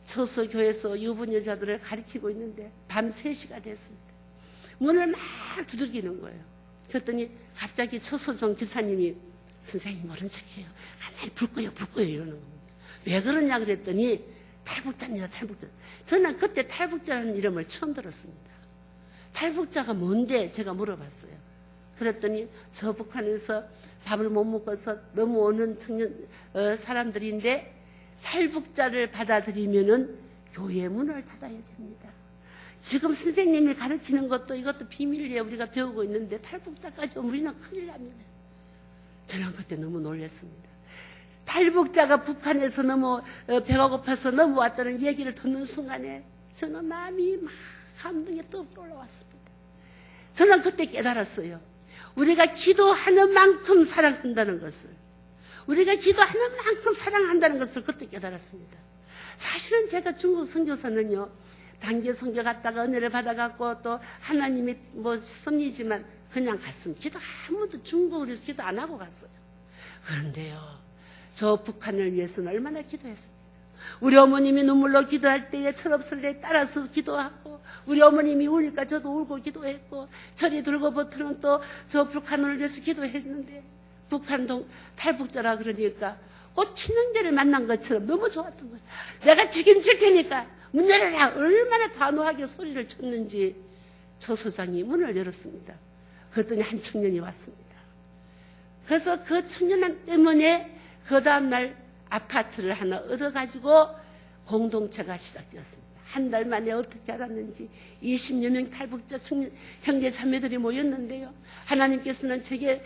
처소교회에서 유부 여자들을 가리키고 있는데 밤 3시가 됐습니다. 문을 막 두들기는 거예요. 그랬더니 갑자기 처소정 집사님이 선생님 모른 척해요. 가만히 불 꺼요 이러는 겁니다. 왜 그러냐 그랬더니 탈북자입니다. 탈북자. 저는 그때 탈북자라는 이름을 처음 들었습니다. 탈북자가 뭔데 제가 물어봤어요. 그랬더니 저 북한에서 밥을 못 먹어서 넘어오는 사람들인데 탈북자를 받아들이면은 교회 문을 닫아야 됩니다. 지금 선생님이 가르치는 것도 이것도 비밀이에요. 우리가 배우고 있는데 탈북자까지 오면 우리는 큰일 납니다. 저는 그때 너무 놀랐습니다. 탈북자가 북한에서 배가 고파서 넘어왔다는 얘기를 듣는 순간에 저는 마음이 막 감동이 뚝 올라왔습니다. 저는 그때 깨달았어요. 우리가 기도하는 만큼 사랑한다는 것을, 우리가 기도하는 만큼 사랑한다는 것을 그때 깨달았습니다. 사실은 제가 중국 선교사는요, 단계 선교 갔다가 은혜를 받아갖고 또 하나님이 섭리지만 그냥 갔습니다. 기도 아무도 중국으로 기도 안 하고 갔어요. 그런데요, 저 북한을 위해서는 얼마나 기도했습니다. 우리 어머님이 눈물로 기도할 때에 철없을 때 따라서 기도하고, 우리 어머님이 우니까 저도 울고 기도했고, 철이 들고 버트는 또 저 북한을 위해서 기도했는데, 북한동 탈북자라 그러니까 꽃 친형제를 만난 것처럼 너무 좋았던 거예요. 내가 책임질 테니까 문 열어라. 얼마나 단호하게 소리를 쳤는지 처소장이 문을 열었습니다. 그랬더니 한 청년이 왔습니다. 그래서 그 청년 때문에 그 다음날 아파트를 하나 얻어가지고 공동체가 시작되었습니다. 한 달 만에 어떻게 알았는지 20여 명 탈북자 형제 자매들이 모였는데요. 하나님께서는 제게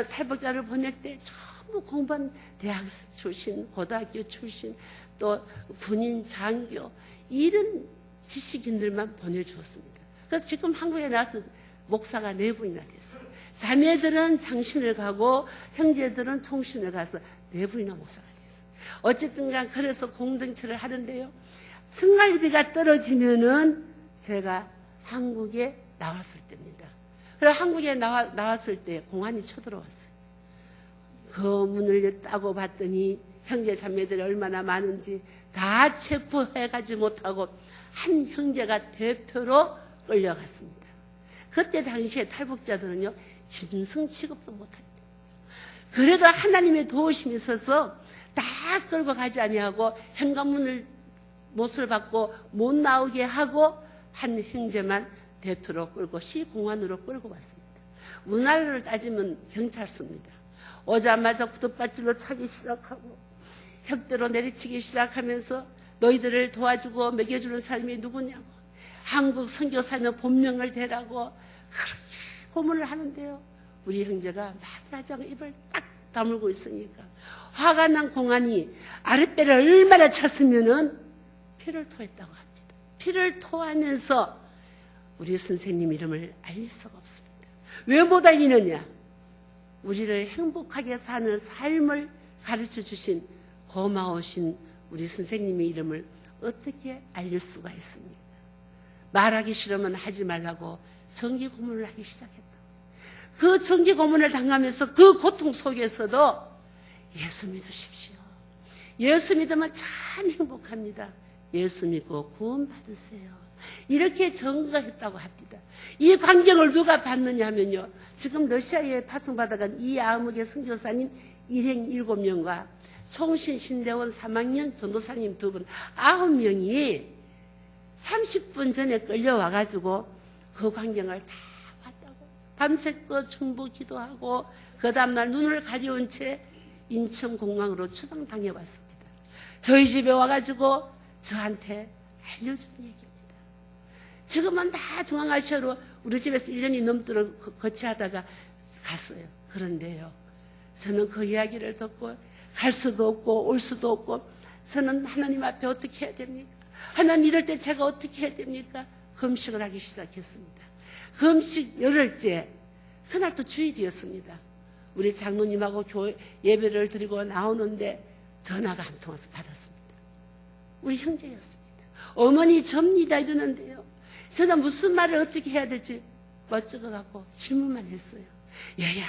탈북자를 보낼 때 전부 공부한 대학 출신, 고등학교 출신, 또 군인, 장교 이런 지식인들만 보내주었습니다. 그래서 지금 한국에 나와서 목사가 4분이나 됐어요. 자매들은 장신을 가고 형제들은 총신을 가서 4분이나 목사가 됐어요. 어쨌든 간 그래서 공동체를 하는데요. 생활비가 떨어지면은 제가 한국에 나왔을 때입니다. 그래서 한국에 나왔을 때 공안이 쳐들어왔어요. 그 문을 따고 봤더니 형제 자매들이 얼마나 많은지 다 체포해가지 못하고 한 형제가 대표로 끌려갔습니다. 그때 당시에 탈북자들은요, 짐승 취급도 못합니다. 그래도 하나님의 도우심이 있어서 다 끌고 가지 아니하고 현관문을 못을 받고 못 나오게 하고 한 형제만 대표로 끌고 시공안으로 끌고 왔습니다. 우리나라를 따지면 경찰서입니다. 오자마자 구둣발질로 차기 시작하고 혁대로 내리치기 시작하면서 너희들을 도와주고 먹여주는 사람이 누구냐고, 한국 선교사면 본명을 대라고 그렇게 고문을 하는데요. 우리 형제가 말하자고 입을 딱 다물고 있으니까 화가 난 공안이 아랫배를 얼마나 찼으면은 피를 토했다고 합니다. 피를 토하면서 우리 선생님 이름을 알릴 수가 없습니다. 왜 못 알리느냐? 우리를 행복하게 사는 삶을 가르쳐 주신 고마우신 우리 선생님의 이름을 어떻게 알릴 수가 있습니까? 말하기 싫으면 하지 말라고 정기 고문을 하기 시작했다. 그 정기 고문을 당하면서 그 고통 속에서도 예수 믿으십시오. 예수 믿으면 참 행복합니다. 예수 믿고 구원 받으세요. 이렇게 전거가 했다고 합니다. 이 광경을 누가 봤느냐 하면요, 지금 러시아에 파송받아간 이아무개 선교사님 일행 7명과 총신 신대원 3학년 전도사님 2분 9명이 30분 전에 끌려와가지고 그 광경을 다 봤다고. 밤새껏 중보 기도하고 그 다음날 눈을 가려운 채 인천공항으로 추방당해 왔습니다. 저희 집에 와가지고 저한테 알려준 얘기입니다. 지금은 다 중앙아시아로 우리 집에서 1년이 넘도록 거치하다가 갔어요. 그런데요, 저는 그 이야기를 듣고 갈 수도 없고 올 수도 없고, 저는 하나님 앞에 어떻게 해야 됩니까? 하나님 이럴 때 제가 어떻게 해야 됩니까? 금식을 하기 시작했습니다. 금식 열흘째, 그날 또 주일이었습니다. 우리 장로님하고 교회 예배를 드리고 나오는데 전화가 한 통 와서 받았습니다. 우리 형제였습니다. 어머니 접니다 이러는데요, 저는 무슨 말을 어떻게 해야 될지 멋쩍어갖고 질문만 했어요. 얘야,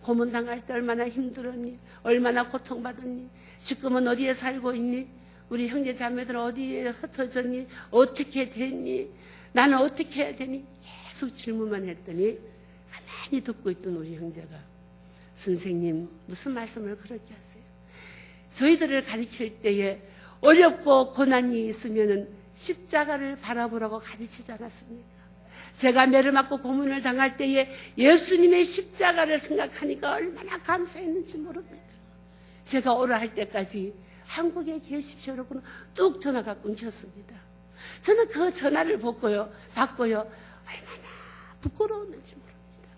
고문당할 때 얼마나 힘들었니? 얼마나 고통받았니? 지금은 어디에 살고 있니? 우리 형제 자매들 어디에 흩어졌니? 어떻게 됐니? 나는 어떻게 해야 되니? 계속 질문만 했더니 가만히 듣고 있던 우리 형제가, 선생님 무슨 말씀을 그렇게 하세요? 저희들을 가르칠 때에 어렵고 고난이 있으면은 십자가를 바라보라고 가르치지 않았습니까? 제가 매를 맞고 고문을 당할 때에 예수님의 십자가를 생각하니까 얼마나 감사했는지 모릅니다. 제가 오라 할 때까지 한국에 계십시오라고는 뚝 전화가 끊겼습니다. 저는 그 전화를 받고요 얼마나 부끄러웠는지 모릅니다.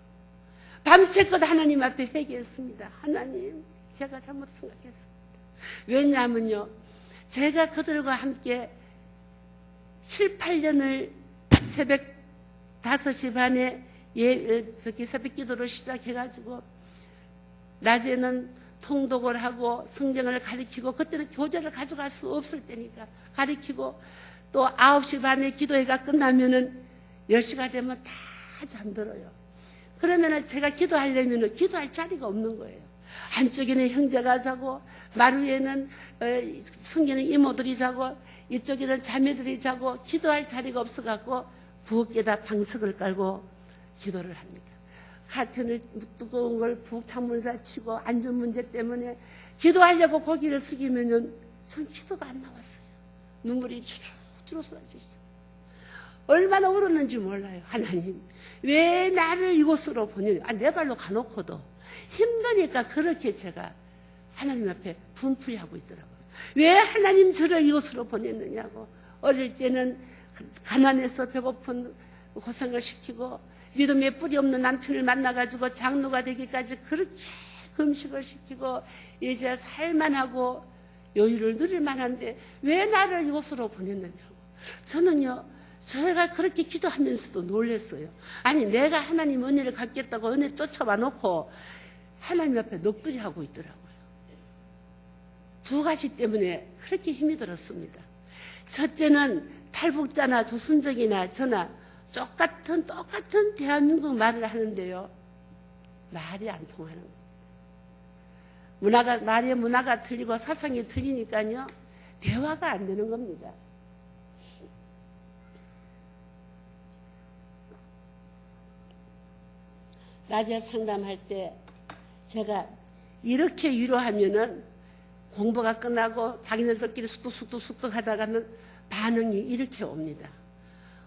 밤새껏 하나님 앞에 회개했습니다. 하나님, 제가 잘못 생각했습니다. 왜냐하면요, 제가 그들과 함께 7, 8년을 새벽 5시 반에 새벽 기도를 시작해가지고 낮에는 통독을 하고 성경을 가르치고, 그때는 교재를 가져갈 수 없을 때니까 가르치고, 또 9시 반에 기도회가 끝나면은 10시가 되면 다 잠들어요. 그러면은 제가 기도하려면은 기도할 자리가 없는 거예요. 한쪽에는 형제가 자고, 마루에는 성기는 이모들이 자고, 이쪽에는 자매들이 자고, 기도할 자리가 없어갖고 부엌에다 방석을 깔고 기도를 합니다. 카튼을 두꺼운 걸 부엌 창문에다 치고, 안전 문제 때문에 기도하려고 고개를 숙이면은 전 기도가 안 나왔어요. 눈물이 주르주르 쏟아져 있어요. 얼마나 울었는지 몰라요. 하나님, 왜 나를 이곳으로 보내냐? 내 발로 가놓고도 힘드니까 그렇게 제가 하나님 앞에 분풀이 하고 있더라고요. 왜 하나님 저를 이곳으로 보냈느냐고. 어릴 때는 가난해서 배고픈 고생을 시키고, 믿음에 뿌리 없는 남편을 만나가지고 장로가 되기까지 그렇게 금식을 시키고, 이제 살만하고 여유를 누릴 만한데 왜 나를 이곳으로 보냈느냐고. 저는요, 저희가 그렇게 기도하면서도 놀랐어요. 아니, 내가 하나님 은혜를 갖겠다고 은혜 쫓아와 놓고 하나님 앞에 넋두리 하고 있더라고요. 두 가지 때문에 그렇게 힘이 들었습니다. 첫째는 탈북자나 조선족이나 저나 똑같은 대한민국 말을 하는데요, 말이 안 통하는 거예요. 말의 문화가 틀리고 사상이 틀리니까요, 대화가 안 되는 겁니다. 낮에 상담할 때 제가 이렇게 위로하면은 공부가 끝나고 자기네들끼리 쑥덕쑥덕 하다가는 반응이 이렇게 옵니다.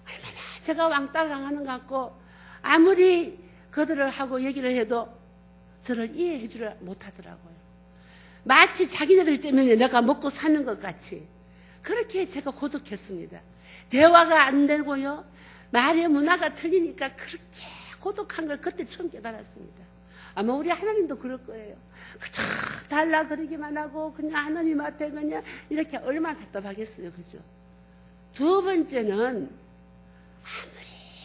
얼마나 제가 왕따 당하는 것 같고, 아무리 그들을 하고 얘기를 해도 저를 이해해 주려 못하더라고요. 마치 자기네들 때문에 내가 먹고 사는 것 같이 그렇게 제가 고독했습니다. 대화가 안 되고요, 말의 문화가 틀리니까 그렇게 고독한 걸 그때 처음 깨달았습니다. 아마 우리 하나님도 그럴 거예요. 그저 달라 그러기만 하고 그냥 하나님 앞에 그냥 이렇게 얼마나 답답하겠어요. 그죠? 두 번째는 아무리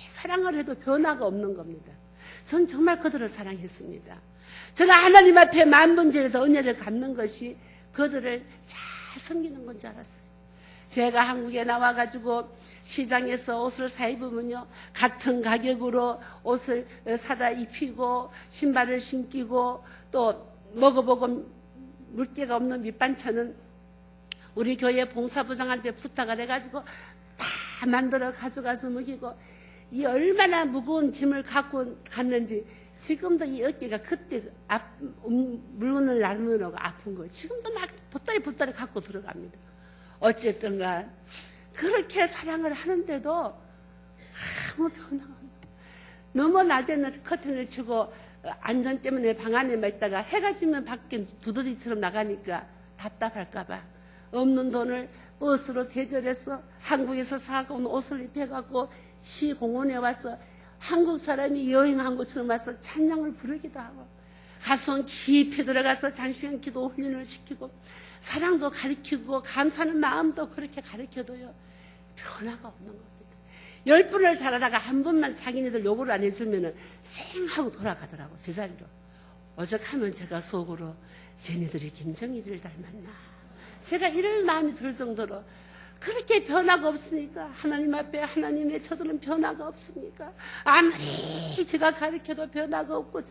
사랑을 해도 변화가 없는 겁니다. 전 정말 그들을 사랑했습니다. 저는 하나님 앞에 만번째라도 은혜를 갚는 것이 그들을 잘 섬기는 건 줄 알았어요. 제가 한국에 나와가지고 시장에서 옷을 사 입으면요, 같은 가격으로 옷을 사다 입히고 신발을 신기고 또 먹어보고 물기가 없는 밑반찬은 우리 교회 봉사부장한테 부탁을 해가지고 다 만들어 가져가서 먹이고, 이 얼마나 무거운 짐을 갖고 갔는지 지금도 이 어깨가 그때 물건을 나누느라고 아픈 거예요. 지금도 막 보따리 갖고 들어갑니다. 어쨌든간 그렇게 사랑을 하는데도 아무 변화가 없어요. 너무 낮에는 커튼을 치고 안전 때문에 방 안에만 있다가 해가 지면 밖에 두더지처럼 나가니까 답답할까 봐 없는 돈을 버스로 대절해서 한국에서 사온 옷을 입혀갖고 시공원에 와서 한국 사람이 여행한 것처럼 와서 찬양을 부르기도 하고, 가서 깊이 들어가서 장시간 기도 훈련을 시키고 사랑도 가르치고 감사하는 마음도 그렇게 가르쳐도요, 변화가 없는 겁니다. 10분을 잘하다가 한 번만 자기네들 요구를 안 해주면 쌩 하고 돌아가더라고, 제자리로. 오죽하면 제가 속으로 쟤네들이 김정일을 닮았나, 제가 이럴 마음이 들 정도로 그렇게 변화가 없으니까, 하나님 앞에 하나님의 저들은 변화가 없습니까? 아무리 제가 가르쳐도 변화가 없고,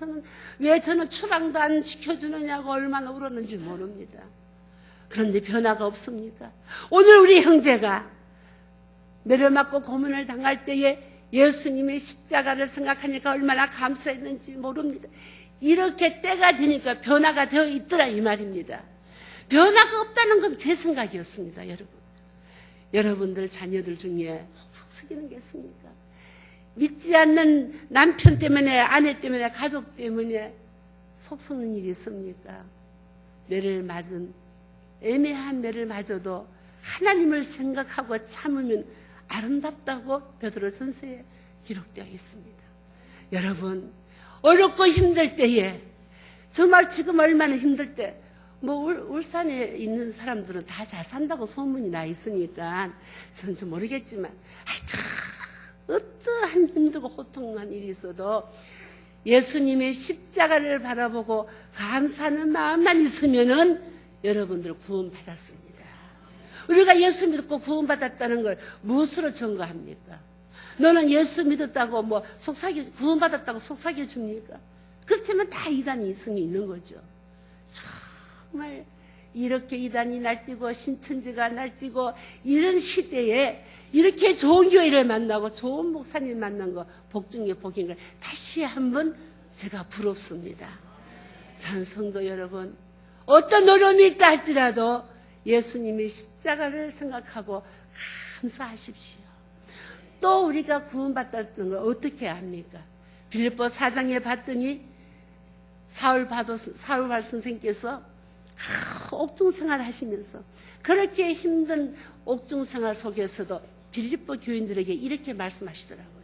왜 저는 추방도 안 시켜주느냐고 얼마나 울었는지 모릅니다. 그런데 변화가 없습니까? 오늘 우리 형제가 매를 맞고 고문을 당할 때에 예수님의 십자가를 생각하니까 얼마나 감사했는지 모릅니다. 이렇게 때가 되니까 변화가 되어 있더라 이 말입니다. 변화가 없다는 건 제 생각이었습니다. 여러분들 자녀들 중에 혹 속이는 게 있습니까? 믿지 않는 남편 때문에, 아내 때문에, 가족 때문에 속 썩는 일이 있습니까? 매를 맞은, 애매한 매를 맞아도 하나님을 생각하고 참으면 아름답다고 베드로 전서에 기록되어 있습니다. 여러분, 어렵고 힘들 때에, 정말 지금 얼마나 힘들 때, 울산에 있는 사람들은 다 잘 산다고 소문이 나 있으니까 전지 모르겠지만, 하여튼 어떠한 힘들고 고통한 일이 있어도 예수님의 십자가를 바라보고 감사하는 마음만 있으면은 여러분들 구원받았습니다. 우리가 예수 믿고 구원받았다는 걸 무엇으로 증거합니까? 너는 예수 믿었다고 구원받았다고 속삭여 줍니까? 그렇다면 다 이단이 이성이 있는 거죠. 정말 이렇게 이단이 날뛰고 신천지가 날뛰고 이런 시대에 이렇게 좋은 교회를 만나고 좋은 목사님 만난 거 복 중에 복인 걸 다시 한번 제가 부럽습니다. 사랑하는 성도 여러분, 어떤 어려움이 있다 할지라도 예수님의 십자가를 생각하고 감사하십시오. 또 우리가 구원받았던 걸 어떻게 합니까? 빌립보 4장에 봤더니 사울발 선생께서 옥중생활 하시면서 그렇게 힘든 옥중생활 속에서도 빌립보 교인들에게 이렇게 말씀하시더라고요.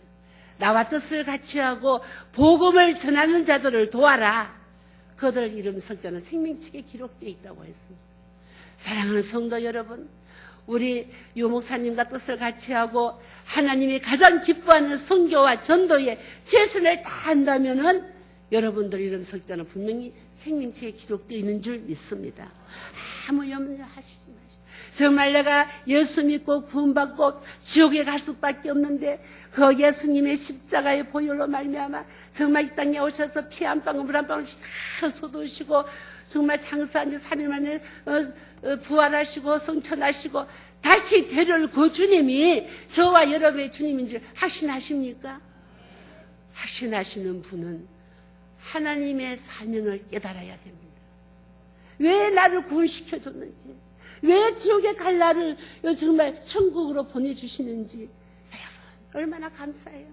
나와 뜻을 같이 하고 복음을 전하는 자들을 도와라. 그들 이름 성자는 생명책에 기록되어 있다고 했습니다. 사랑하는 성도 여러분, 우리 유 목사님과 뜻을 같이 하고 하나님이 가장 기뻐하는 선교와 전도에 최선을 다한다면은 여러분들 이름 석자는 분명히 생명책에 기록되어 있는 줄 믿습니다. 아무 염려하시지 마시고, 정말 내가 예수 믿고 구원받고 지옥에 갈 수밖에 없는데 그 예수님의 십자가의 보혈로 말미암아 정말 이 땅에 오셔서 피 한 방울 물 한 방울씩 다 쏟으시고 정말 장사한 지 3일 만에 부활하시고 성천하시고 다시 데려올 그 주님이 저와 여러분의 주님인 줄 확신하십니까? 확신하시는 분은 하나님의 사명을 깨달아야 됩니다. 왜 나를 구원시켜줬는지, 왜 지옥에 갈 나를 정말 천국으로 보내주시는지 여러분 얼마나 감사해요.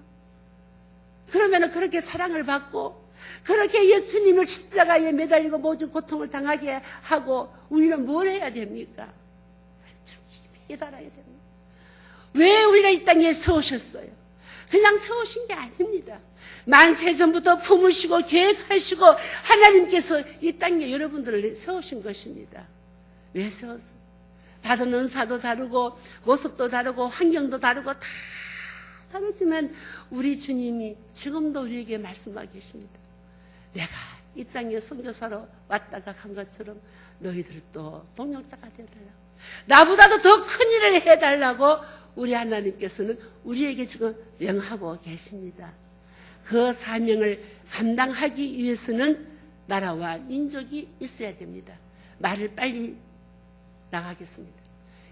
그러면 그렇게 사랑을 받고 그렇게 예수님을 십자가에 매달리고 모든 고통을 당하게 하고 우리는 뭘 해야 됩니까? 깨달아야 됩니다. 왜 우리를 이 땅에 세우셨어요? 그냥 세우신 게 아닙니다. 만세전부터 품으시고 계획하시고 하나님께서 이 땅에 여러분들을 세우신 것입니다. 왜 세웠어요? 받은 은사도 다르고 모습도 다르고 환경도 다르고 다 다르지만 우리 주님이 지금도 우리에게 말씀하고 계십니다. 내가 이 땅에 선교사로 왔다가 간 것처럼 너희들도 동역자가 되어달라고. 나보다도 더 큰 일을 해달라고 우리 하나님께서는 우리에게 지금 명하고 계십니다. 그 사명을 감당하기 위해서는 나라와 민족이 있어야 됩니다. 말을 빨리 나가겠습니다.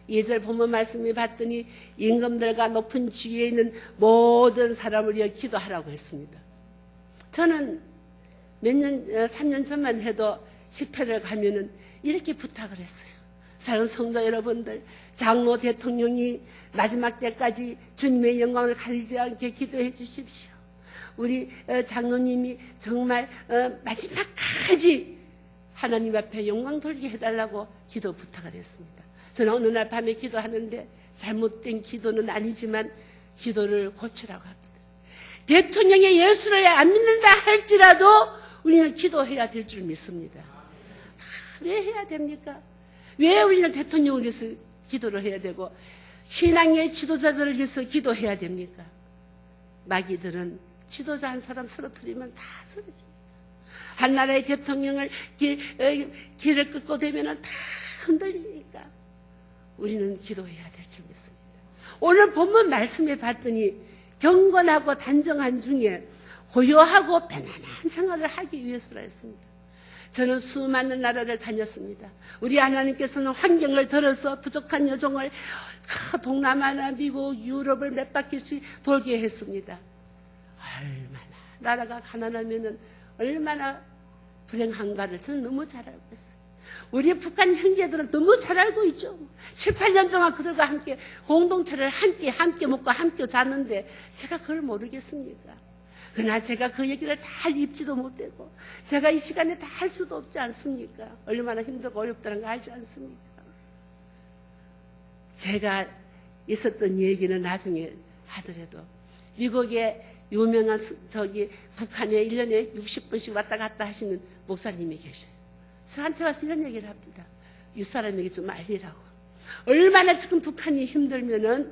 2절 본문 말씀을 봤더니 임금들과 높은 지위에 있는 모든 사람을 위해 기도하라고 했습니다. 저는 3년 전만 해도 집회를 가면은 이렇게 부탁을 했어요. 사랑하는 성도 여러분들, 장로 대통령이 마지막 때까지 주님의 영광을 가리지 않게 기도해 주십시오. 우리 장로님이 정말 마지막까지 하나님 앞에 영광 돌게 해달라고 기도 부탁을 했습니다. 저는 어느 날 밤에 기도하는데 잘못된 기도는 아니지만 기도를 고치라고 합니다. 대통령의 예수를 안 믿는다 할지라도 우리는 기도해야 될 줄 믿습니다. 왜 해야 됩니까? 왜 우리는 대통령을 위해서 기도를 해야 되고 신앙의 지도자들을 위해서 기도해야 됩니까? 마귀들은 지도자 한 사람 쓰러뜨리면 다 쓰러집니다. 한 나라의 대통령을 길을 끊고 되면 다 흔들리니까 우리는 기도해야 될 줄 믿습니다. 오늘 본문 말씀에 봤더니 경건하고 단정한 중에 고요하고 편안한 생활을 하기 위해서라 했습니다. 저는 수많은 나라를 다녔습니다. 우리 하나님께서는 환경을 들어서 부족한 여종을 동남아나 미국, 유럽을 몇 바퀴씩 돌게 했습니다. 얼마나 나라가 가난하면은 얼마나 불행한가를 저는 너무 잘 알고 있어요. 우리 북한 형제들은 너무 잘 알고 있죠. 7, 8년 동안 그들과 함께 공동체를 함께 먹고 함께 자는데 제가 그걸 모르겠습니까? 그러나 제가 그 얘기를 다 할 입지도 못되고 제가 이 시간에 다 할 수도 없지 않습니까? 얼마나 힘들고 어렵다는 거 알지 않습니까? 제가 있었던 얘기는 나중에 하더라도 미국의 유명한 북한에 1년에 60분씩 왔다 갔다 하시는 목사님이 계셔요. 저한테 와서 이런 얘기를 합니다. 윗사람에게 좀 알리라고. 얼마나 지금 북한이 힘들면은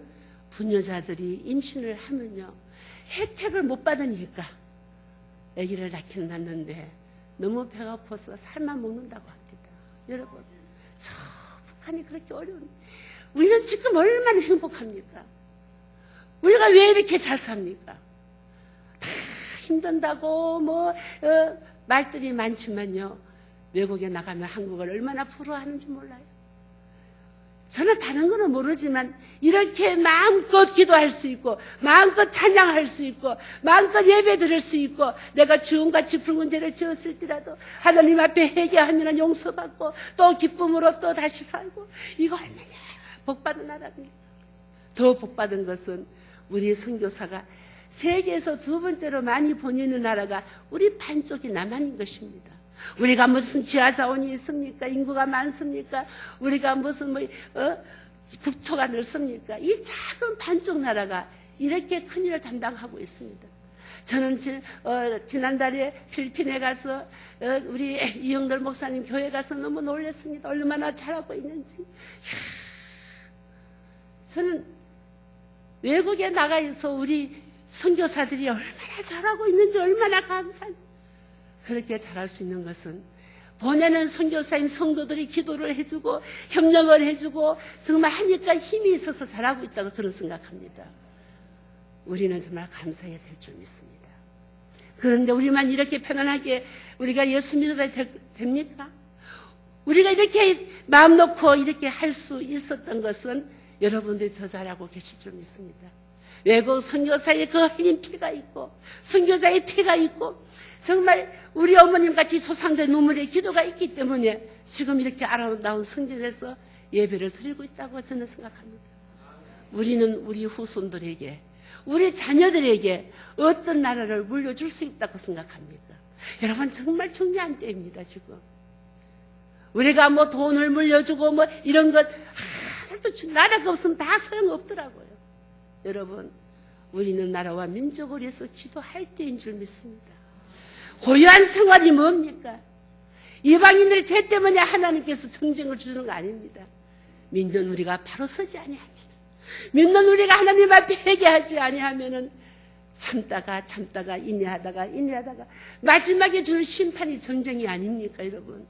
부녀자들이 임신을 하면요 혜택을 못 받으니까 아기를 낳았는데 너무 배가 고파서 살만 먹는다고 합니다. 여러분, 저 북한이 그렇게 어려운 우리는 지금 얼마나 행복합니까? 우리가 왜 이렇게 잘 삽니까? 다 힘든다고 말들이 많지만요 외국에 나가면 한국을 얼마나 부러워하는지 몰라요. 저는 다른 거는 모르지만 이렇게 마음껏 기도할 수 있고 마음껏 찬양할 수 있고 마음껏 예배 드릴 수 있고 내가 주음같이 붉은 죄를 지었을지라도 하나님 앞에 회개하면 용서받고 또 기쁨으로 또 다시 살고 이거 얼마나 복받은 나라입니까? 더 복받은 것은 우리 선교사가 세계에서 두 번째로 많이 보내는 나라가 우리 반쪽이 남한인 것입니다. 우리가 무슨 지하 자원이 있습니까? 인구가 많습니까? 우리가 무슨 국토가 넓습니까? 이 작은 반쪽 나라가 이렇게 큰 일을 담당하고 있습니다. 저는 지난달에 필리핀에 가서 우리 이영들 목사님 교회 가서 너무 놀랐습니다. 얼마나 잘하고 있는지. 저는 외국에 나가서 우리 선교사들이 얼마나 잘하고 있는지 얼마나 감사합니다. 그렇게 잘할 수 있는 것은 보내는 선교사인 성도들이 기도를 해주고 협력을 해주고 정말 하니까 힘이 있어서 잘하고 있다고 저는 생각합니다. 우리는 정말 감사해야 될 줄 믿습니다. 그런데 우리만 이렇게 편안하게 우리가 예수 믿어야 됩니까? 우리가 이렇게 마음 놓고 이렇게 할 수 있었던 것은 여러분들이 더 잘하고 계실 줄 믿습니다. 외국 선교사의 그 흘린 피가 있고 선교자의 피가 있고 정말 우리 어머님같이 소상된 눈물의 기도가 있기 때문에 지금 이렇게 아름다운 성전에서 예배를 드리고 있다고 저는 생각합니다. 우리는 우리 후손들에게 우리 자녀들에게 어떤 나라를 물려줄 수 있다고 생각합니까? 여러분 정말 중요한 때입니다. 지금 우리가 돈을 물려주고 이런 것 하나도 나라가 없으면 다 소용없더라고요. 여러분 우리는 나라와 민족을 위해서 기도할 때인 줄 믿습니다. 고요한 생활이 뭡니까? 이방인들 죄 때문에 하나님께서 정쟁을 주는 거 아닙니다. 믿는 우리가 바로 서지 아니하면 믿는 우리가 하나님 앞에 회개하지 아니하면은 참다가 인내하다가 마지막에 주는 심판이 정쟁이 아닙니까 여러분?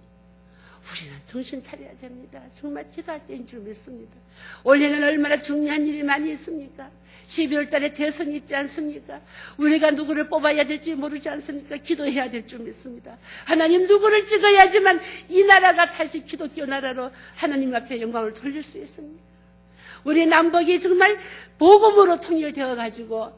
우리는 정신 차려야 됩니다. 정말 기도할 때인 줄 믿습니다. 올해는 얼마나 중요한 일이 많이 있습니까? 12월 달에 대선이 있지 않습니까? 우리가 누구를 뽑아야 될지 모르지 않습니까? 기도해야 될 줄 믿습니다. 하나님 누구를 찍어야지만 이 나라가 다시 기독교 나라로 하나님 앞에 영광을 돌릴 수 있습니다. 우리 남북이 정말 복음으로 통일되어 가지고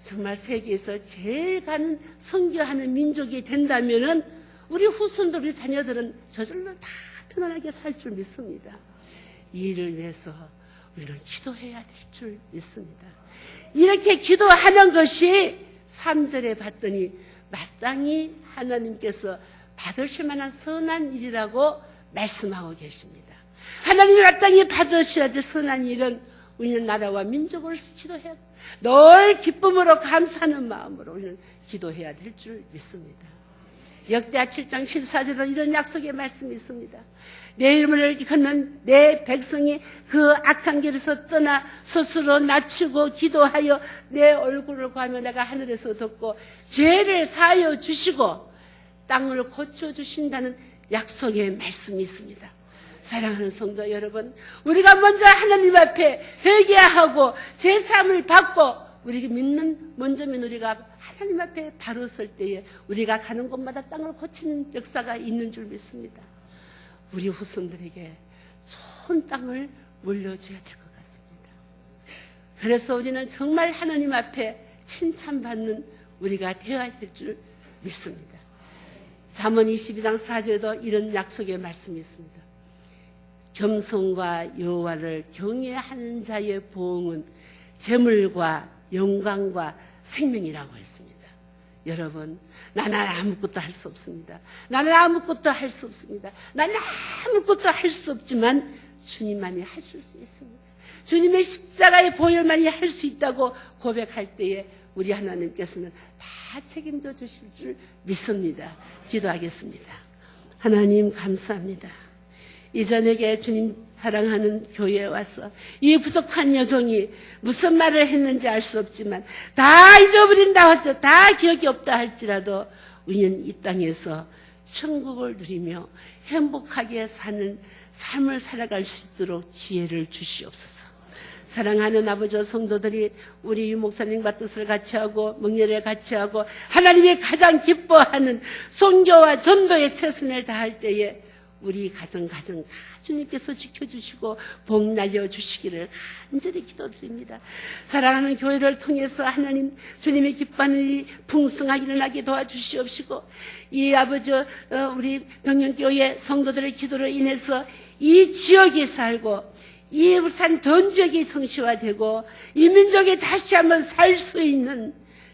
정말 세계에서 제일 가는 선교하는 민족이 된다면은 우리 후손들, 우리 자녀들은 저절로 다 편안하게 살 줄 믿습니다. 이 일을 위해서 우리는 기도해야 될 줄 믿습니다. 이렇게 기도하는 것이 3절에 봤더니 마땅히 하나님께서 받으실 만한 선한 일이라고 말씀하고 계십니다. 하나님이 마땅히 받으셔야 될 선한 일은 우리는 나라와 민족을 기도해야, 늘 기쁨으로 감사하는 마음으로 우리는 기도해야 될 줄 믿습니다. 역대하 7장 14절로 이런 약속의 말씀이 있습니다. 내 이름을 걷는 내 백성이 그 악한 길에서 떠나 스스로 낮추고 기도하여 내 얼굴을 구하며 내가 하늘에서 듣고 죄를 사하여 주시고 땅을 고쳐주신다는 약속의 말씀이 있습니다. 사랑하는 성도 여러분, 우리가 먼저 하나님 앞에 회개하고 제사함을 받고 우리가 먼저 믿는 우리가 하나님 앞에 바로 설 때에 우리가 가는 곳마다 땅을 고치는 역사가 있는 줄 믿습니다. 우리 후손들에게 좋은 땅을 물려줘야 될 것 같습니다. 그래서 우리는 정말 하나님 앞에 칭찬받는 우리가 되어야 될 줄 믿습니다. 잠언 22장 4절에도 이런 약속의 말씀이 있습니다. 겸손과 여호와를 경외하는 자의 보응은 재물과 영광과 생명이라고 했습니다. 여러분, 나는 아무것도 할 수 없습니다. 나는 아무것도 할 수 없습니다. 나는 아무것도 할 수 없지만 주님만이 하실 수 있습니다. 주님의 십자가의 보혈만이 할 수 있다고 고백할 때에 우리 하나님께서는 다 책임져 주실 줄 믿습니다. 기도하겠습니다. 하나님 감사합니다. 이전에게 주님 사랑하는 교회에 와서 이 부족한 여종이 무슨 말을 했는지 알 수 없지만 다 잊어버린다 할지라도 다 기억이 없다 할지라도 우리는 이 땅에서 천국을 누리며 행복하게 사는 삶을 살아갈 수 있도록 지혜를 주시옵소서. 사랑하는 아버지 성도들이 우리 유 목사님과 뜻을 같이 하고 멍열을 같이 하고 하나님이 가장 기뻐하는 선교와 전도의 최선을 다할 때에 우리 가정 다 주님께서 지켜주시고 복 날려주시기를 간절히 기도드립니다. 사랑하는 교회를 통해서 하나님 주님의 기뻐하는 일이 풍성하게 일어나게 도와주시옵시고 이 아버지 우리 병영교회 성도들의 기도로 인해서 이 지역에 살고 이 울산 전 지역이 성시화되고 이 민족이 다시 한번 살 수 있는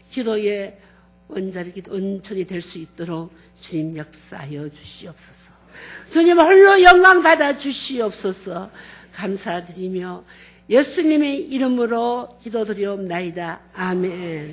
기도의 원천이 될 수 있도록 주님 역사하여 주시옵소서. 주님 홀로 영광 받아 주시옵소서. 감사드리며 예수님의 이름으로 기도드리옵나이다. 아멘.